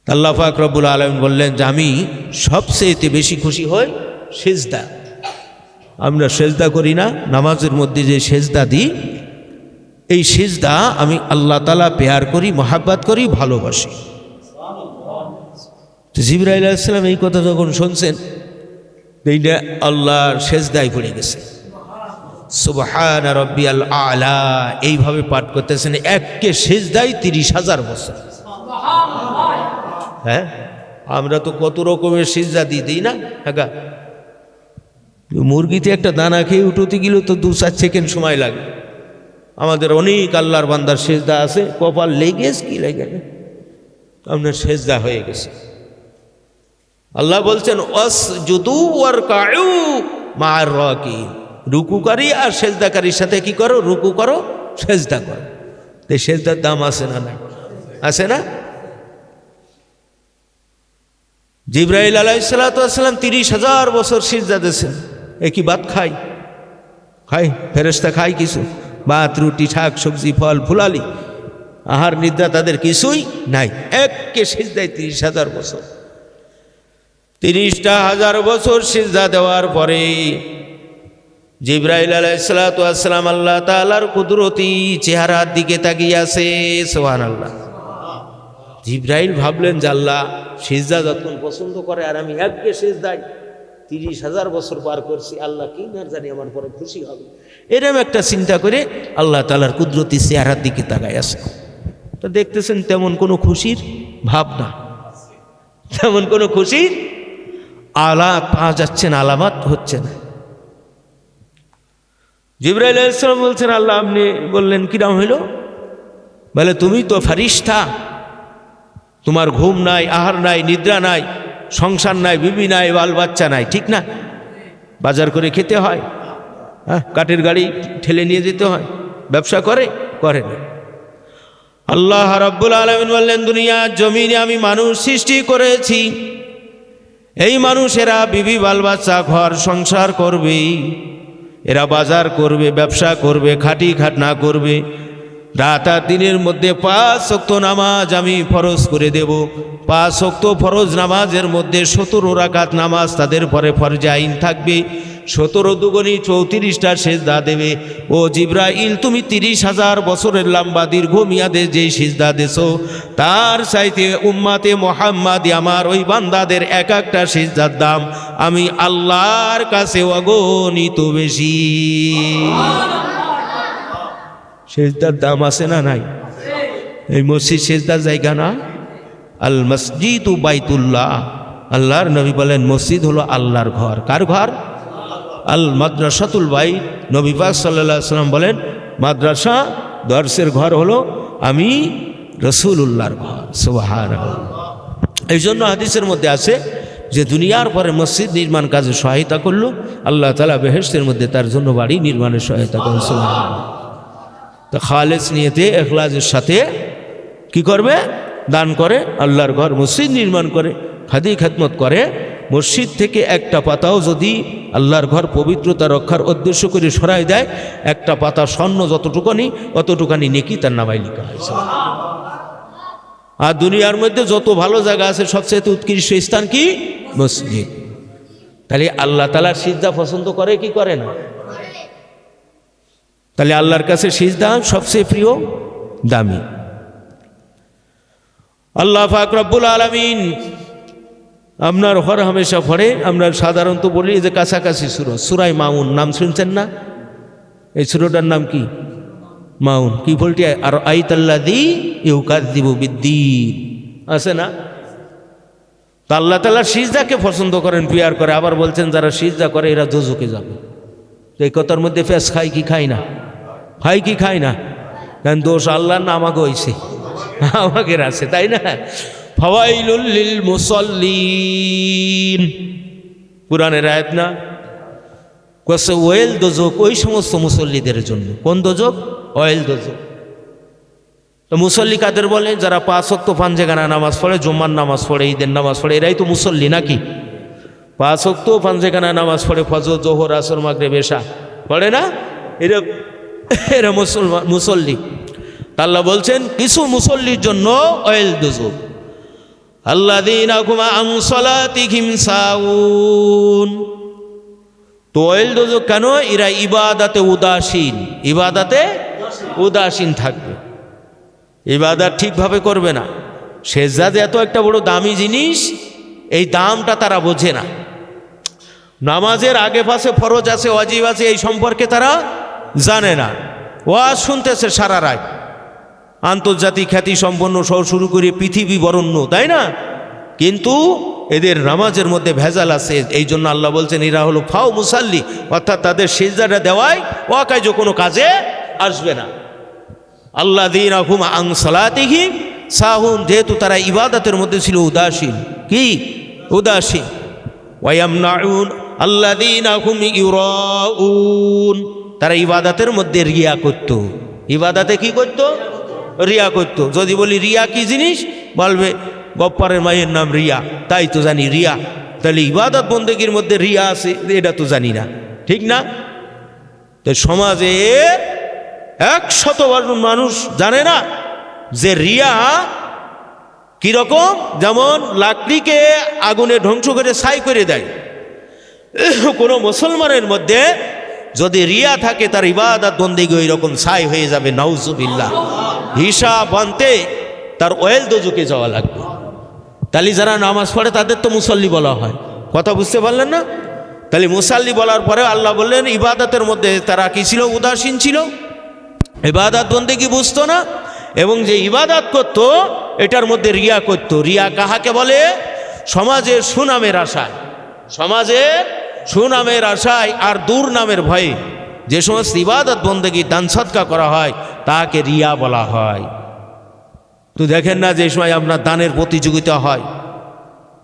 আল্লাহ পাক রব্বুল আলামিন বললেন যে আমি সবচেয়ে বেশি খুশি হই সেজদা। আমরা সেজদা করি না, নামাজের মধ্যে যে সেজদা দিই, এই সেজদা আমি আল্লাহ তাআলা পেয়ার করি, মহাব্বত করি, ভালোবাসি। জিবরাইল আলাইহিস সালাম এই কথা যখন শুনছেন, এইটা আল্লাহর সেজদায় পড়ে গেছে। সুবহান রাব্বিয়াল আলা এইভাবে পাঠ করতেছেন, একে সেজদায় 30,000 বছর। হ্যাঁ, আমরা তো কত রকমের সেজদা দিই না। হ্যাঁ, মুরগিতে একটা দানা খেয়ে উঠতে গেলেও তো 2-4 সেকেন্ড সময় লাগে। আমাদের অনেক আল্লাহর বান্দার সেজদা আছে, কপাল লেগেছে কি লেগে আপনার সেজদা হয়ে গেছে। আল্লাহ বলছেন ওয়াসজুদু ওয়ারকাউ মা'আর রাকিন, রুকুকারী আর সেজদাকারীর সাথে কি করো? রুকু করো, সেজদা করো। এই সেজদার দাম আছে না? নাই আছে না? জিবরাইল আলাইহিস সালাতু ওয়াস সালাম 30,000 বছর সিজদা দিয়েছেন। একই ভাত খাই ফেরেশতা খাই কিছু ভাত, রুটি, শাক, সবজি, ফল, ফুলালি, আহার নিদ্রা তাদের কিছুই নাই। একে সিজদায় 30,000 বছর। 30,000 বছর সিজদা দেওয়ার পরে জিবরাইল আলাইহিস সালাতু ওয়াস সালাম আল্লাহ তাআলার কুদরতি চেহারার দিকে তাকিয়ে আছে। সুবহানাল্লাহ। জিবরাইল ভাবলেন যে আল্লাহ সিজদা যতক্ষণ পছন্দ করে, আর আমি একে সিজদায় 30,000 বছর পার করছি, আল্লাহ কি না জানি আমার পরে খুশি হবে। এরকম একটা চিন্তা করে আল্লাহ তাআলার কুদরতি চেহারার দিকে তাকায় আছে। তো দেখতেছেন তেমন কোনো খুশির ভাব না, তেমন কোনো খুশির আলামত পাওয়া যাচ্ছে না, আলামত হচ্ছে না। জিবরাইল আলাইহিস সালাম বলছেন আল্লাহ, আপনি বললেন কিরাম হইল? বলে তুমি তো ফারিস্তা, তোমার ঘুম নাই, আহার নাই, নিদ্রা নাই, সংসার নাই, বিবি নাই, বাল বাচ্চা নাই, ঠিক না? বাজার করে খেতে হয়, হ্যাঁ, কাঠের গাড়ি ঠেলে নিয়ে যেতে হয়, ব্যবসা করে না। আল্লাহ রাব্বুল আলামিন বললেন দুনিয়ার জমিনে আমি মানুষ সৃষ্টি করেছি, এই মানুষেরা বিবি বাল বাচ্চা ঘর সংসার করবে, এরা বাজার করবে, ব্যবসা করবে, খাটি খাটনা করবে। রাত আর দিনের মধ্যে 5 ওয়াক্ত নামাজ আমি ফরজ করে দেব। 5 ওয়াক্ত ফরজ নামাজের মধ্যে 17 রাকাত নামাজ তাদের পরে ফরজে আইন থাকবে। 17 দুগুণী 34টা সিজদা দেবে। ও জিবরাইল, তুমি 30,000 বছরের লম্বা দীর্ঘ মেয়াদে যে সিজদা দেছো, তার চাইতে উম্মাতে মুহাম্মাদি আমার ওই বান্দাদের এক একটা সিজদার দাম আমি আল্লাহর কাছে অগণিত বেশি। সেজদার দাম আছে না নাই? এই মসজিদ সেজদার জায়গা না? আল মসজিদু বাইতুল্লাহ। আল্লাহর নবী বলেন মসজিদ হলো আল্লাহর ঘর। কার ঘর? আল মাদ্রাসাতুল বাইত। নবী পাক সাল্লাল্লাহু আলাইহি ওয়াসাল্লাম বলেন মাদ্রাসা দর্সের ঘর হলো আমি রাসূলুল্লাহর ঘর। সুবহানাল্লাহ। এই জন্য হাদিসের মধ্যে আছে যে দুনিয়ার পরে মসজিদ নির্মাণ কাজে সহায়তা করলো, আল্লাহ তাআলা বেহেশতের মধ্যে তার জন্য বাড়ি নির্মাণের সহায়তা করেন। সুবহানাল্লাহ। তো খালেস নিয়তে ইখলাসের সাথে কি করবে? দান করে, আল্লাহর ঘর মসজিদ নির্মাণ করে, খাদি খেদমত করে। মসজিদ থেকে একটা পাতাও যদি আল্লাহর ঘর পবিত্রতা রক্ষার উদ্দেশ্য করে সরাই দেয়, একটা পাতা স্বর্ণ যতটুকানি অতটুকানি নেকি তার নামায় লেখা হয়েছে। আর দুনিয়ার মধ্যে যত ভালো জায়গা আছে সবচেয়ে উৎকৃষ্ট স্থান কি? মসজিদ। তাহলে আল্লাহ তাআলার সিজদা পছন্দ করে কি করে না? তাহলে আল্লাহর কাছে সিজদা সবচেয়ে প্রিয়, দামি। আল্লাহ পাক রব্বুল আলামিন আপনার হর হামেশা পড়ে, আমরা সাধারণত বলি যে কাছাকাছি সূরা মাউন, নাম শুনছেন না? এই সূরাটার নাম কি? মাউন। কি বলটি? আর আইতাল্লাযী ইউকাযযিবু বিদ্দীন আছে না? তা আল্লাহ তাআলা সিজদাকে পছন্দ করেন, পিয়ার করে। আবার বলছেন যারা সিজদা করে এরা দোজখে যাবে। এই কথার মধ্যে ফেস খাই কি খাই না? খাই কি খাই না? কারণ দোষ আল্লাহর না আমাকে হইছে, আমাদের আছে, তাই না? ফাওয়াইলুল লিল মুসাল্লিন, কুরআনের আয়াত না? কসে ওয়েল দোজক ওই সমস্ত মুসল্লিদের জন্য। কোন দোজক? ওয়েল দোজক। তো মুসল্লি কাদের বলে? যারা 5 ওয়াক্ত পাঁচগানা নামাজ পড়ে, জুম্মার নামাজ পড়ে, ঈদের নামাজ পড়ে, এরাই তো মুসল্লি নাকি? 5 ওয়াক্ত পাঁচগানা নামাজ পড়ে, ফজর, জোহর, আসর, মাগরিব, এশা পড়ে না? এরা মুসল্লি। আল্লাহ বলছেন কিছু মুসল্লির জন্য ওয়েল দোজক। আল্লাযীনা হুম আন সালাতিহিম সাউন। তো অয়েল দোজক কেন? এরা ইবাদতে উদাসীন, ইবাদতে উদাসীন থাকবে, ইবাদত ঠিকভাবে করবে না। সেজদা এত একটা বড় দামি জিনিস, এই দামটা তারা বোঝে না। নামাজের আগে পাশে ফরজ আছে, ওয়াজিব আছে, এই সম্পর্কে তারা জানে না। ওয়াজ শুনতেছে সারা রাত, আন্তর্জাতিক খ্যাতি সম্পন্ন সহ শুরু করে পৃথিবী বরণ্য, তাই না? কিন্তু এদের নামাজের মধ্যে ভেজাল আছে। এই জন্য আল্লাহ বলছেন এরা হলো ফাও মুসাল্লি, অর্থাৎ তাদের সিজদাটা দেওয়াই ওয়াকাইজ কোনো কাজে আসবে না। আল্লাযীনা হুম আন সালাতিহিম সাহুন, যেহেতু তারা ইবাদতের মধ্যে ছিল উদাসীন। কি উদাসীন? ওয়ায়ামনাউন আল্লাযীনা হুম ইউরাউন, তারা ইবাদতের মধ্যে রিয়া করত। ইবাদতে কি করত? রিয়া করত। যদি বলি রিয়া কি জিনিস, বলবে গপ্পারের মায়ের নাম রিয়া, তাই তো জানি রিয়া। তাহলে ইবাদত বন্দেগীর মধ্যে রিয়া আছে এটা তো জানি না, ঠিক না? তো সমাজে 100% মানুষ জানে না যে রিয়া কিরকম। যেমন লাকড়িকে আগুনে ধ্বংস করে ছাই করে দেয়, কোনো মুসলমানের মধ্যে যদি রিয়া থাকে তার ইবাদত বন্দেগী ওই রকম ছাই হয়ে যাবে। নাউজুবিল্লাহ। হিসাব আনতে তার অয়েল দোজকে যাওয়া লাগবে। তাহলে যারা নামাজ পড়ে তাদের তো মুসল্লি বলা হয়। কথা বুঝতে পারলেন না? তাহলে মুসল্লি বলার পরে আল্লাহ বললেন ইবাদতের মধ্যে তারা কি ছিল? উদাসীন ছিল, ইবাদত বন্দেগী বুঝতো না, এবং যে ইবাদত করত এটার মধ্যে রিয়া করত। রিয়া কাহাকে বলে? সমাজের সুনামের আশায়, সমাজের সুনামের আশায় আর দুর্নামের ভয়ে যে সমস্ত ইবাদত বন্দেগী দান সদকা করা হয় তাকে রিয়া বলা হয়। তো দেখেন না যে সময় আপনার দানের প্রতিযোগিতা হয়,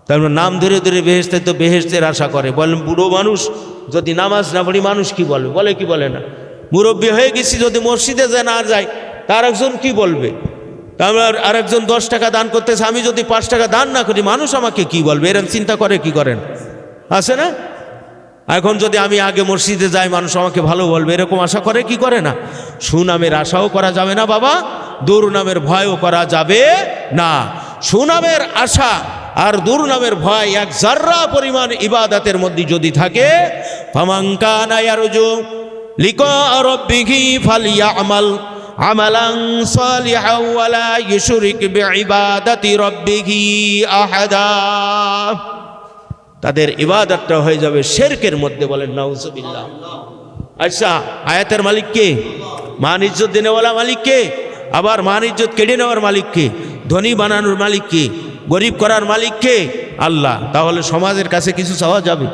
তারপর নাম ধরে ধরে বেহেশতে, তো বেহেশতের আশা করে। বলেন বুড়ো মানুষ যদি নামাজ না পড়ি মানুষ কি বলবে? বলে কি বলে না? মুরব্বী হয়ে গেছি যদি মসজিদে যে না যায় তার একজন কি বলবে? তারপর আরেকজন 10 টাকা দান করতেছে, আমি যদি 5 টাকা দান না করি মানুষ আমাকে কি বলবে? এরকম চিন্তা করে কি করেন? আছে না? এখন যদি আমি আগে মসজিদে যাই মানুষ আমাকে ভালো বলবে, এরকম আশা করে কি করে না? সুনামের আশাও করা যাবে না বাবা, দুর্নামের ভয়ও করা যাবে না। সুনামের আশা আর দুর্নামের ভয় এক জাররা পরিমাণ ইবাদতের মধ্যে যদি থাকে, ফামান কানা ইয়ারজু লিকা রাব্বিহি ফালইয়ামাল আমালান সালিহান ওয়া লা ইউশরিক বিইবাদাতি রাব্বিহি আহাদা। তাদের ইবাদতটা হয়ে যাবে শিরকের মধ্যে। বলেন নাউজুবিল্লাহ। আচ্ছা, আয়াতের মালিক কে? মান ইজ্জত দেনেওয়ালা মালিক কে? আবার মান ইজ্জত কেড়ে নেওয়ার মালিক কে? ধনী বানানোর মালিক কে? গরিব করার মালিক কে? আল্লাহ। তাহলে সমাজের কাছে কিছু চাওয়া যাবে?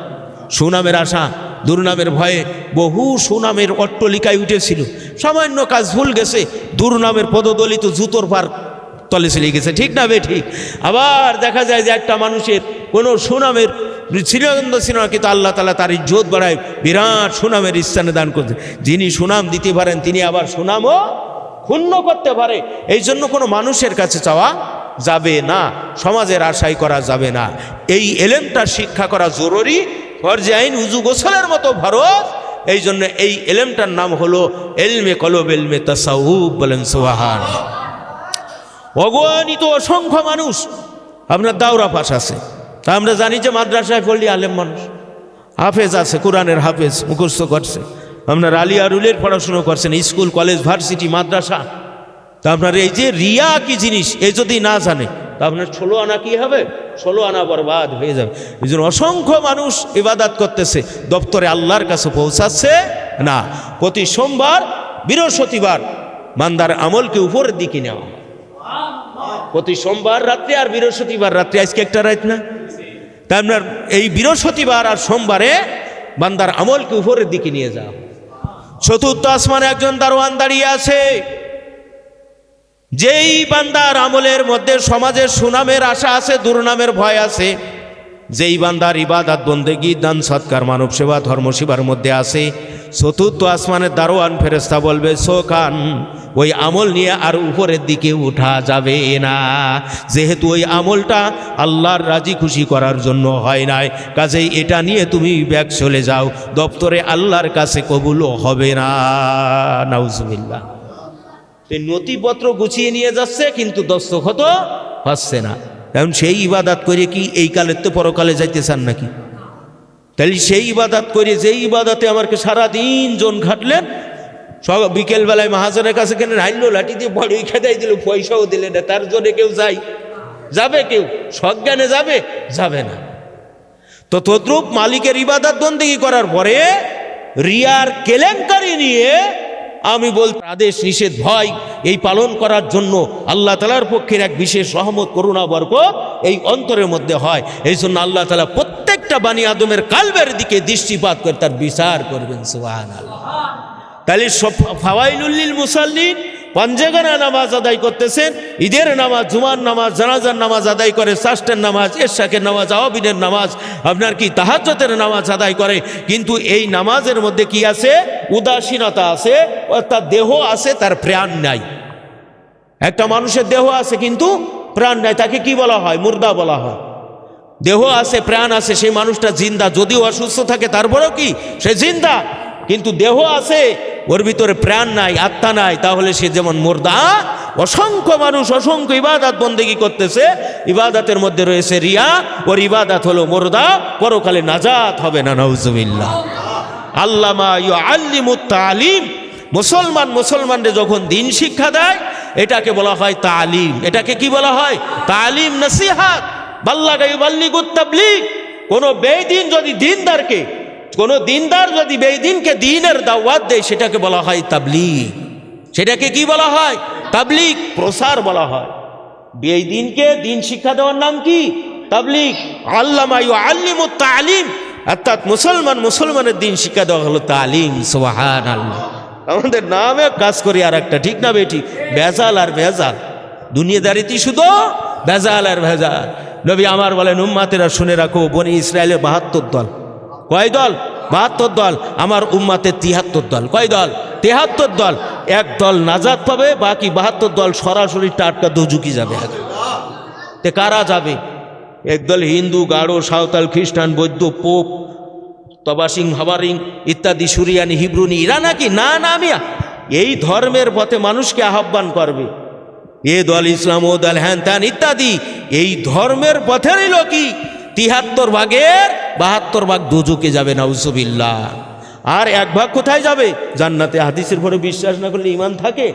সুনামের আশা দুর্নামের ভয়ে বহু সুনামের অট্টলিকায় উঠেছিল, সামান্য কাজ ভুল গেছে, দুর্নামের পদদলিত জুতোর পার তলে চলে গেছে, ঠিক না বে ঠিক? আবার দেখা যায় যে একটা মানুষের কোনো সুনামের ছিল না, কিন্তু আল্লাহ তাআলা তার ইজ্জত বাড়ায়, বিরাট সুনামের স্থানে দান করছে। যিনি সুনাম দিতে পারেন তিনি আবার সুনামও ক্ষুণ্ণ করতে পারে। এই জন্য কোনো মানুষের কাছে চাওয়া যাবে না, সমাজের আশাই করা যাবে না। এই এলেমটা শিক্ষা করা জরুরি, ফরজে আইন, উজু গোসলের মতো ফরজ। এই জন্য এই এলেমটার নাম হলো এলমে কলব, এলমে তাসাউফ। বলেন সুবহানাল্লাহ। অগণিত অসংখ্য মানুষ আপনার দাওরা পাশ আছে, তা আমরা জানি যে মাদ্রাসায় পড়লি আলেম মানুষ, হাফেজ আছে, কোরআনের হাফেজ মুখস্থ করছে, আপনার আলিয়া রুলের পড়াশুনো করছেন, স্কুল কলেজ ভার্সিটি মাদ্রাসা। তা আপনার এই যে রিয়া কি জিনিস এই যদি না জানে তা আপনার 16 আনা কি হবে? 16 আনা বরবাদ হয়ে যাবে। এই জন্য অসংখ্য মানুষ ইবাদত করতেছে, দপ্তরে আল্লাহর কাছে পৌঁছাচ্ছে না। প্রতি সোমবার বৃহস্পতিবার বান্দার আমলকে উপরের দিকে নেওয়া হয়। প্রতি সোমবার রাত্রে আর বৃহস্পতিবার রাত্রে, আজকে একটা রাত না? তা আপনার এই বৃহস্পতিবার আর সোমবারে বান্দার আমলকে উপরের দিকে নিয়ে যাওয়া। চতুর্থ আসমানে একজন দারোয়ান দাঁড়িয়ে আছে, যেই বান্দার আমলের মধ্যে সমাজের সুনামের আশা আছে, দুর্নামের ভয় আছে, যেই বান্দার ইবাদত বন্দেগী দান সৎকার মানব সেবা ধর্ম সেবার মধ্যে আছে, চতুর্থ আসমানের দারোয়ান ফেরেশতা বলবে সোকান, ওই আমল নিয়ে আর উপরের দিকে উঠা যাবে না, যেহেতু ওই আমলটা আল্লাহর রাজি খুশি করার জন্য হয় নাই, কাজেই এটা নিয়ে তুমি ব্যাক চলে যাও, দপ্তরে আল্লাহর কাছে কবুলও হবে না। নাউজুবিল্লাহ। নথিপত্র গুছিয়ে নিয়ে যাচ্ছে কিন্তু দস্তখত হচ্ছে না। এখন সেই ইবাদত করে কি এই কালের তো পরকালে যাইতে চান নাকি? তাহলে সেই ইবাদত করে, যেই ইবাদতে আমাকে সারাদিন জন খাটলেন, সব বিকেলবেলায় মহাজনের কাছে কেন হাইলো লাঠি দিয়ে বড়ই খেদাই দিল, পয়সাও দিলে না, তার জন্য কেউ যাবে? কেউ সজ্ঞানে যাবে না। তো তদ্রূপ মালিকের ইবাদত বন্দেগী করার পরে রিয়ার কেলেঙ্কারি নিয়ে আমি বলতে আদেশ নিষেধ ভয় এই পালন করার জন্য আল্লাহ তাআলার পক্ষের এক বিশেষ রহমত, করুণা, বরকত এই অন্তরের মধ্যে হয়। এই জন্য আল্লাহ তাআলা প্রত্যেকটা বানি আদমের কালবের দিকে দৃষ্টিপাত করে তার বিচার করবেন। সুবহানাল্লাহ। তাহলে ফাওয়াইলুল লিল মুসাল্লিন, পাঞ্জেগানা নামাজ আদায় করতেছেন, ঈদের নামাজ, জুমার নামাজ, জানাজার নামাজ আদায় করে, চাষ্টের নামাজ, এরশাকের নামাজ, আওয়াবিনের নামাজ, আপনার কি তাহাজ্জুদের নামাজ আদায় করে, কিন্তু এই নামাজের মধ্যে কি আছে? উদাসীনতা আছে, অর্থাৎ দেহ আছে, তার প্রাণ নাই। একটা মানুষের দেহ আছে কিন্তু প্রাণ নাই, তাকে কি বলা হয়? মুর্দা বলা হয়। দেহ আছে, প্রাণ আছে, সেই মানুষটা জিন্দা, যদিও অসুস্থ থাকে তারপরেও কি সে জিন্দা, কিন্তু দেহ আছে, ওর ভিতরে প্রাণ নাই, আত্মা নাই, তাহলে সে যেমন মুর্দা। অসংখ্য মানুষ অসংখ্য ইবাদত বন্দেগী করতেছে, ইবাদতের মধ্যে রয়েছে রিয়া, ওর ইবাদত হলো মুর্দা, পরকালে নাজাত হবে না। নাউজুবিল্লাহ। আল্লামা ইউআল্লিমুত তালিম, মুসলমানদের যখন দিন শিক্ষা দেয় এটাকে বলা হয় তালিম। এটাকে কি বলা হয়? তালিম, নসিহাত। বাল্লাগা ইউবাল্লিগুত তাবলীগ। কোনো বেদিন যদি দিনদারকে, কোন দিনদার যদি বেদিনকে দিনের দাওয়াত দেয় সেটাকে বলা হয় তাবলীগ। সেটাকে কি বলা হয়? তাবলীগ, প্রসার বলা হয়। বেদিনকে দিন শিক্ষা দেওয়ার নাম কি? তাবলীগ। আল্লামা ইউআল্লিমুত তালিম, অর্থাৎ মুসলমানের দিন শিক্ষা দেওয়া হলো তালিম। সুবহানাল্লাহ। আমাদের নামে কাজ করি আর একটা, ঠিক না বেটি? ভেজাল আর ভেজাল, দুনিয়াদারিতে শুধু ভেজাল আর ভেজাল। নবী আমার বলেন, উম্মাতেরা শুনে রাখো, বনি ইসরায়েলের 72 দল। কয় দল? 72 দল। আমার উম্মাতের 73 দল। কয় দল? 73 দল। এক দল নাজাত পাবে, বাকি 72 দল সরাসরি টাটকা দুজুকি যাবে। তে কারা যাবে? একদল হিন্দু, গাঢ়, সাঁওতাল, খ্রিস্টান, বৌদ্ধ, পোপ, তবাসিং, হাবারিং ইত্যাদি, সুরিয়ানি, হিব্রুনি, এরা নাকি? না, মিয়া, এই ধর্মের পথে মানুষকে আহ্বান করবে। এ দল ইসলাম, ও দল হ্যান ত্যান ইত্যাদি, এই ধর্মের পথেরই লোকই 73 ভাগের 72 ভাগ দুজকে যাবে। নাউজুবিল্লাহ। আর 1 ভাগ কোথায় যাবে? জান্নাতে। হাদিসের পরে বিশ্বাস না করলে ঈমান থাকে?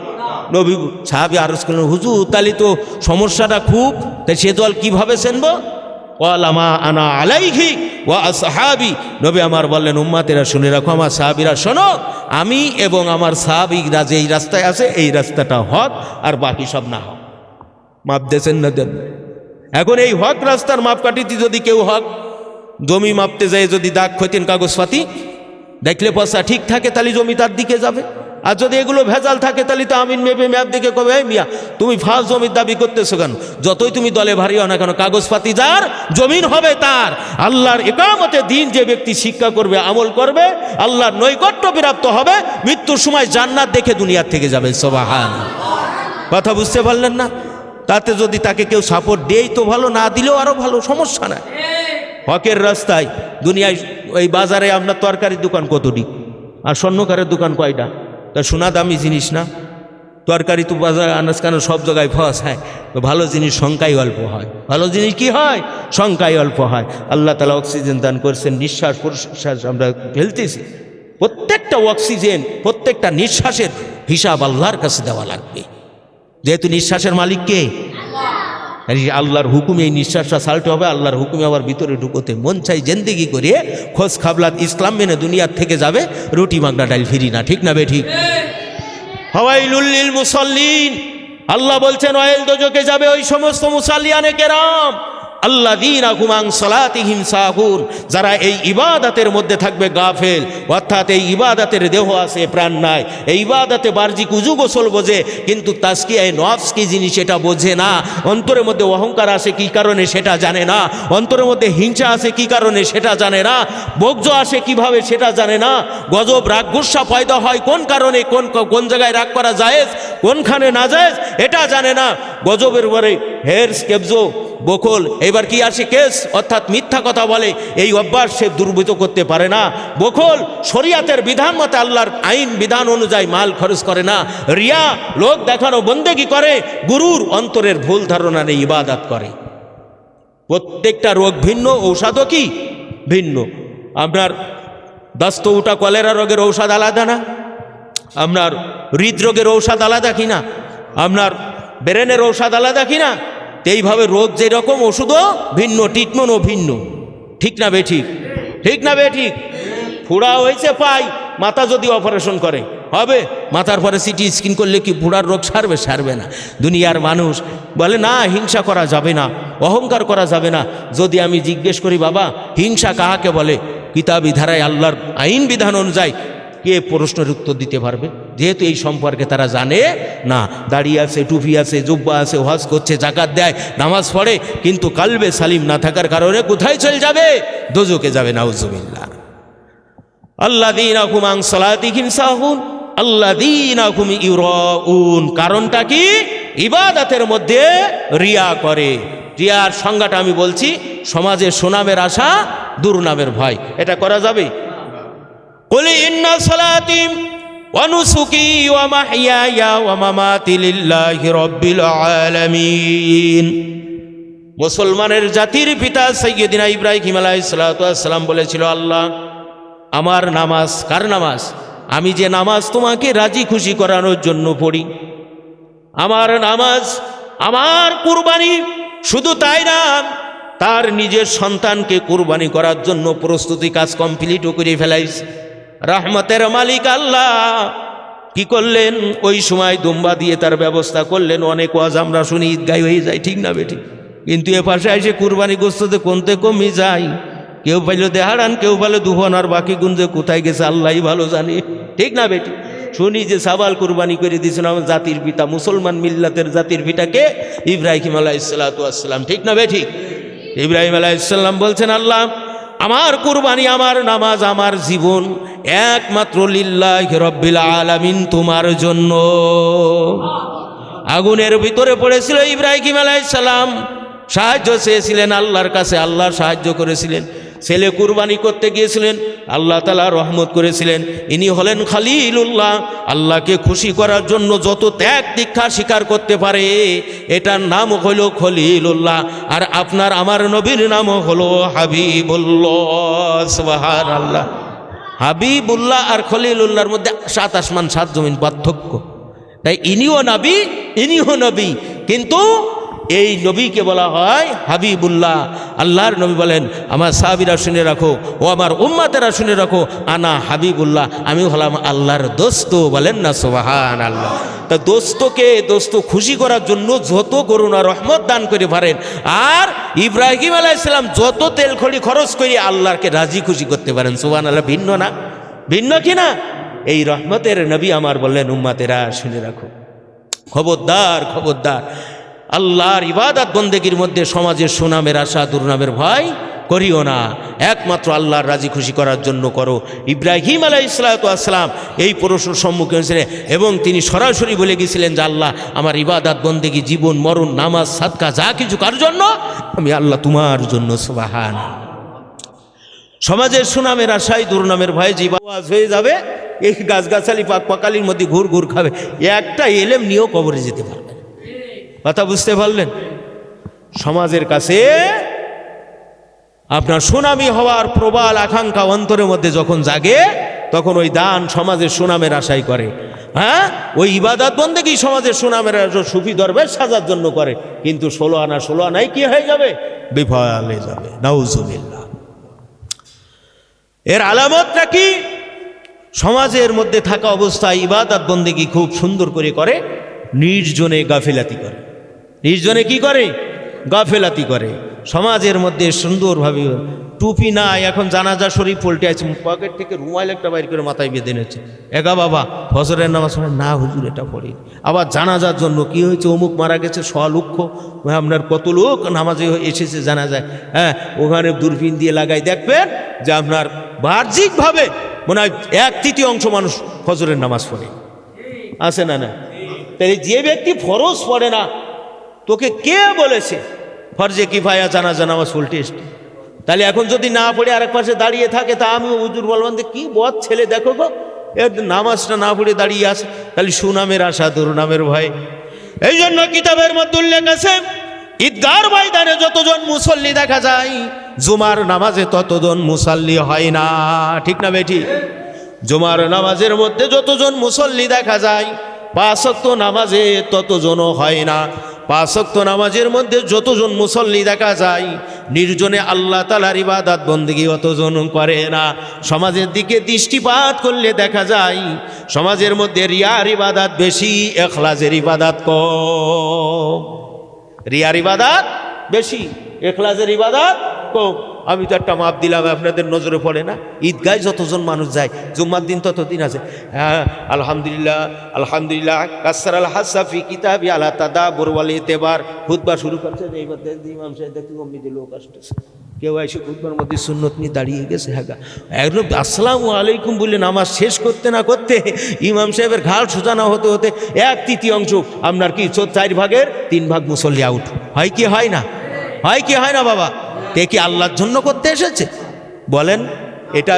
নবী সাহাবী আরজ করলেন, হুজুর তাহলে তো সমস্যাটা খুব, তাই সে দল কিভাবে চিনব? ওয়ালামা আনা আলাইহি ওয়া আসহাবি। নবী আমার বললেন, উম্মাতেরা শুনে রাখো, আমার সাহাবীরা শোনো, আমি এবং আমার সাহাবীরা যে এই রাস্তায় আছে এই রাস্তাটা হক, আর বাকি সব না হক। মাপ দেন না দেন? এখন এই হক রাস্তার মাপকাঠিতে যদি কেউ হক জমি মাপতে যায়, যদি দাগ খতেন কাগজপাতি দেখলে পয়সা ঠিক থাকে, তাহলে জমি তার দিকে যাবে। আর যদি এগুলো ভেজাল থাকে তাহলে তো আমিন মেপে ম্যাপ দিকে কবে, এই মিয়া তুমি ফার্স্ট জমির দাবি করতেছো কেন? যতই তুমি দলে ভারী হও না কেন, কাগজপাতি যার, জমিন হবে তার। আল্লাহর ইকামতে দিন যে ব্যক্তি শিক্ষা করবে, আমল করবে, আল্লাহর নৈকট্য প্রাপ্ত হবে, মৃত্যুর সময় জান্নাত দেখে দুনিয়ার থেকে যাবে। সুবহানাল্লাহ। কথা বুঝতে পারলেন না? তাতে যদি তাকে কেউ সাপোর্ট দেয় তো ভালো, না দিলেও আরো ভালো, সমস্যা নাই। হকের রাস্তায় দুনিয়ায় ওই বাজারে আপনার তরকারির দোকান কতটি, আর স্বর্ণকারের দোকান কয়টা? তা সোনা দামি জিনিস না? তরকারি তো বাজারে আনাজ কানা সব জায়গায় ফস হয়, তো ভালো জিনিস সংখ্যাই অল্প হয়। ভালো জিনিস কি হয়? সংখ্যাই অল্প হয়। আল্লাহ তাআলা অক্সিজেন দান করেছেন, নিঃশ্বাস প্রশ্বাস আমরা ফেলতেছি, প্রত্যেকটা অক্সিজেন, প্রত্যেকটা নিঃশ্বাসের হিসাব আল্লাহর কাছে দেওয়া লাগবে। যেহেতু নিঃশ্বাসের মালিক কে? আল্লাহর হুকুমে এই নিঃশ্বাসটা ছাড়তে হবে, আল্লাহর হুকুমে আবার ভিতরে ঢুকোতে মন চাই জেন্দেগি করে খোঁজ খাবলাত ইসলাম মেনে দুনিয়ার থেকে যাবে, রুটি মাগনা ডাইল ফিরি না, ঠিক না বে ঠিক? ফাওয়াইলুল লিল মুসাল্লিন, আল্লাহ বলছেন ওয়াইল দোজকে যাবে ওই সমস্ত মুসাল্লিয়ানে কেরাম আল্লাযীনা হুম আন সালাতিহিম সাহুন, যারা এই ইবাদতের মধ্যে থাকবে গাফেল, অর্থাৎ এই ইবাদতের দেহ আছে, প্রাণ নাই। এই ইবাদতে বাহ্যিক উজু গোসল বোঝে, কিন্তু তাজকিয়ায়ে নফস কি জিনিস এটা বোঝে না। অন্তরের মধ্যে অহংকার আসে কি কারণে সেটা জানে না, অন্তরের মধ্যে হিংসা আসে কি কারণে সেটা জানে না, বগ্জ আসে কিভাবে সেটা জানে না, গজব রাগ গুসা পয়দা হয় কোন কারণে, কোন জায়গায় রাগ করা জায়েজ, কোনখানে না জায়েজ এটা জানে না। গজবের পরে হেরস, কেবজো, বকল, এবার কি আসে কেস, অর্থাৎ মিথ্যা কথা বলে, এই অভ্যাস সে দুর্বৃত করতে পারে না। বকল শরিয়াতের বিধান মতে আল্লাহর আইন বিধান অনুযায়ী মাল খরচ করে না। রিয়া লোক দেখানো বন্দেগি করে, গুরুর অন্তরের ভুল ধারণা নেই, ইবাদত করে। প্রত্যেকটা রোগ ভিন্ন, ঔষধও কি ভিন্ন। আপনার দস্ত উঠা কলেরা রোগের ঔষধ আলাদা না? আপনার হৃদরোগের ঔষধ আলাদা কিনা? আপনার ব্রেনের ঔষধ আলাদা কিনা? এইভাবে রোগ যেরকম ওষুধও ভিন্ন, ট্রিটমেন্টও ভিন্ন। ঠিক না বেঠিক? ঠিক না বেঠিক? ফোড়া হয়েছে পাই, মাথা যদি অপারেশন করে হবে? মাথার পরে সিটি স্ক্যান করলে কি ফোড়ার রোগ সারবে? সারবে না। দুনিয়ার মানুষ বলে না, হিংসা করা যাবে না, অহংকার করা যাবে না। যদি আমি জিজ্ঞেস করি বাবা হিংসা কাহাকে বলে, কিতাবি ধারায় আল্লাহর আইন বিধান অনুযায়ী কে প্রশ্নের উত্তর দিতে পারবে? যেহেতু এই সম্পর্কে তারা জানে না। দাড়ি আছে, টুপি আছে, জুব্বা আছে, হজ করছে, জাকাত দেয়, নামাজ পড়ে, কিন্তু কালবে সালিম না থাকার কারণে কোথায় চলে যাবে? দোজকে যাবে, নাউজুবিল্লাহ। আল্লাযীনাহুম আন সালাতিহিম সাহুন আল্লাযীনাহুম ইউরাউন। কারণটা কি? ইবাদতের মধ্যে রিয়া করে। রিয়ার সংজ্ঞাটা আমি বলছি, সমাজে সুনামের আশা, দুর্নামের ভয়। এটা করা যাবে? কুল ইন্না সালাতি ওয়া নুসুকি ওয়া মাহইয়ায়া ওয়া মামাতি লিল্লাহি রাব্বিল আলামিন। মুসলমানের জাতির পিতা সাইয়্যিদিনা ইব্রাহিম আলাইহিস সালাতু ওয়াস সালাম বলেছিল, আল্লাহ আমার নামাজ, কার নামাজ? আমি যে নামাজ তোমাকে রাজি খুশি করানোর জন্য পড়ি, আমার নামাজ, আমার কুরবানি, শুধু তাই না, তার নিজের সন্তানকে কুরবানি করার জন্য প্রস্তুতি কাজ কমপ্লিটও করে ফেলাইছে। রহমতের মালিক আল্লাহ কি করলেন? ওই সময় দুম্বা দিয়ে তার ব্যবস্থা করলেন। অনেক ওয়াজ আমরা শুনি ঈদগায় হয়ে যায়, ঠিক না বেঠিক? কিন্তু এ পাশে এসে কুরবানি গোস্ততে কোনতে কমে যায়। কেউ পাইল দেহারান, কেউ পাইল দুহন, আর বাকি গুঞ্জে কোথায় গেছে আল্লাহই ভালো জানে, ঠিক না বেটি? শুনি যে সাবাল কুরবানি করে দিয়েছেন আমার জাতির পিতা, মুসলমান মিল্লাতের জাতির পিতাকে, ইব্রাহিম আলাইহিস সালাতু ওয়াস সালাম, ঠিক না বেটি? ইব্রাহিম আলাইহিস সালাম বলছেন, আল্লাহ আমার কুরবানি, আমার নামাজ, আমার জীবন একমাত্র লিল্লাহি রাব্বিল আলামিন, তোমার জন্য। আগুনের ভিতরে পড়েছিল ইব্রাহিম আলাইহিস সালাম, সাহায্য চেয়েছিলেন আল্লাহর কাছে, আল্লাহ সাহায্য করেছিলেন। ছেলে কুরবানি করতে গিয়েছিলেন, আল্লাহ তাআলা রহমত করেছিলেন। ইনি হলেন খলিলুল্লাহ। আল্লাহকে খুশি করার জন্য যত ত্যাগ দীক্ষা স্বীকার করতে পারে, এটার নাম হলো খলিলুল্লাহ। আর আপনার আমার নবীর নাম হলো হাবিবুল্লাহ। সুবহানাল্লাহ। হাবিবুল্লাহ আর খলিলুল্লাহর মধ্যে 7 আসমান 7 জমিন পার্থক্য। তাই ইনিও নবী, ইনিও নবী, কিন্তু এই নবীকে বলা হয় হাবিবুল্লাহ। আল্লাহর নবী বলেন, আমার সাহাবীরা শুনে রাখো, ও আমার উম্মতেরা শুনে রাখো, আনা হাবিবুল্লাহ, আমি হলাম আল্লাহর দোস্ত। বলেন না সুবহানাল্লাহ। তা দোস্তকে, দোস্ত খুশি করার জন্য যত করুণা রহমত দান করে পারেন। আর ইব্রাহিম আলাইহিস সালাম যত তেল খড়ি খরচ করে আল্লাহকে রাজি খুশি করতে পারেন। সুবহানাল্লাহ। ভিন্ন না? ভিন্ন কি না? এই রহমতের নবী আমার বললেন, উম্মতেরা শুনে রাখো, খবরদার, খবরদার, আল্লাহর ইবাদত বন্দেগীর মধ্যে সমাজের সুনামের আশা, দুর্নামের ভয় করিও না, একমাত্র আল্লাহর রাজি খুশি করার জন্য করো। ইব্রাহিম আলাইহিস সালাতু ওয়াস সালাম এই প্রশ্নের সম্মুখীন হয়েছিলেন এবং তিনি সরাসরি বলে গিয়েছিলেন যে আল্লাহ আমার ইবাদত বন্দেগী, জীবন মরণ, নামাজ, সাদকা যা কিছু কার জন্য? আমি আল্লাহ তোমার জন্য। সুবহানাল্লাহ। সমাজের সুনামের আশায়, দুর্নামের ভয়ে যে ওয়াজ হয়ে যাবে, এই গাছগাছালি পাক পাকালির মধ্যে ঘুর ঘুর খাবে, একটা এলেম নিয়েও কবরে যেতে পারবে। কথা বুঝতে পারলেন? সমাজের কাছে আপনার সুনামি হওয়ার প্রবল আকাঙ্ক্ষা অন্তরের মধ্যে যখন জাগে, তখন ওই দান সমাজের সুনামের আশাই করে। হ্যাঁ, ওই ইবাদত বন্দেগী সমাজের সুনামের সুফি দরবেশ সাজার জন্য করে, কিন্তু 16 আনা 16 আনাই কি হয়ে যাবে? বিফল হয়ে যাবে। নাউজুবিল্লাহ। এর আলামতটা কি? সমাজের মধ্যে থাকা অবস্থায় ইবাদত বন্দেগী খুব সুন্দর করে করে, নির্জনে গাফিলাতি করে। নির্জনে কি করে? গাফেলাতি করে। সমাজের মধ্যে সুন্দরভাবে টুপি নাই, এখন জানাজা শরীফ পল্টে আছে, পকেট থেকে রুমাল একটা বাইর করে মাথায় বেঁধে নিচ্ছে। একা বাবা ফজরের নামাজ পড়ে না, হুজুর এটা পড়ি। আবার জানাজার জন্য কি হয়েছে, অমুক মারা গেছে, 100 লক্ষ, আপনার কত লোক নামাজে এসেছে জানাজায়, হ্যাঁ, ওখানে দূরবীন দিয়ে লাগাই দেখবেন যে আপনার বাহ্যিকভাবে মনে হয় 1/3 মানুষ ফজরের নামাজ পড়ে। আছে না? না। তাই যে ব্যক্তি ফরজ পড়ে না, তোকে কে বলেছে ফরজে কিফায়া জানাজা নামাজ পড়তে এসছে? তাহলে এখন যদি না পড়ে আরেক পাশে দাঁড়িয়ে থাকে, তা আমি হুজুর বলবেন যে কি বদ ছেলে, দেখো গো, এর নামাজটা না পড়ে দাঁড়িয়ে আছে। তাহলে সুনামের আশা, দুর্নামের ভয়। এই জন্য কিতাবের মধ্যে উল্লেখ আছে, ঈদগার ময়দানে যতজন মুসল্লি দেখা যায়, জুমার নামাজে ততজন মুসল্লি হয় না। ঠিক না বেটি? জুমার নামাজের মধ্যে যতজন মুসল্লি দেখা যায়, 5 ওয়াক্ত নামাজে ততজনও হয় না। 5 ওয়াক্ত নামাজের মধ্যে যতজন মুসল্লি দেখা যায়, নির্জনে আল্লাহ তাআলার ইবাদত বন্দেগী অতজন করে না। সমাজের দিকে দৃষ্টিপাত করলে দেখা যায় সমাজের মধ্যে রিয়ার ইবাদত বেশি, ইখলাসের ইবাদত কম। রিয়ার ইবাদত বেশি, ইখলাসের ইবাদত কম। আমি তো একটা মাপ দিলাম, আপনাদের নজরে পড়ে না? ঈদগায় যতজন মানুষ যায়, জুম্মার দিন ততদিন আছে। হ্যাঁ, আলহামদুলিল্লাহ আলহামদুলিল্লাহ কাসসার আল হাসাফি কিতাবি আলা তাদাব্বুর ওয়াল ইতিবার। খুতবা শুরু করছে, এইবার ইমাম সাহেব দেখতে কমিটি লোক আসতেছে, কেউ এসে খুতবার মধ্যে সুন্নত নিয়ে দাঁড়িয়ে গেছে। হ্যাঁ, একদম আসসালামু আলাইকুম বলে নামাজ শেষ করতে না করতে ইমাম সাহেবের ঘাড় সোজা না হতে হতে 1/3 আপনার কি 4 ভাগের 3 ভাগ মুসল্লি আউট। হয় কি হয় না? হয় কি হয় না বাবা? কে কি আল্লাহর জন্য করতে এসেছে? বলেন, এটা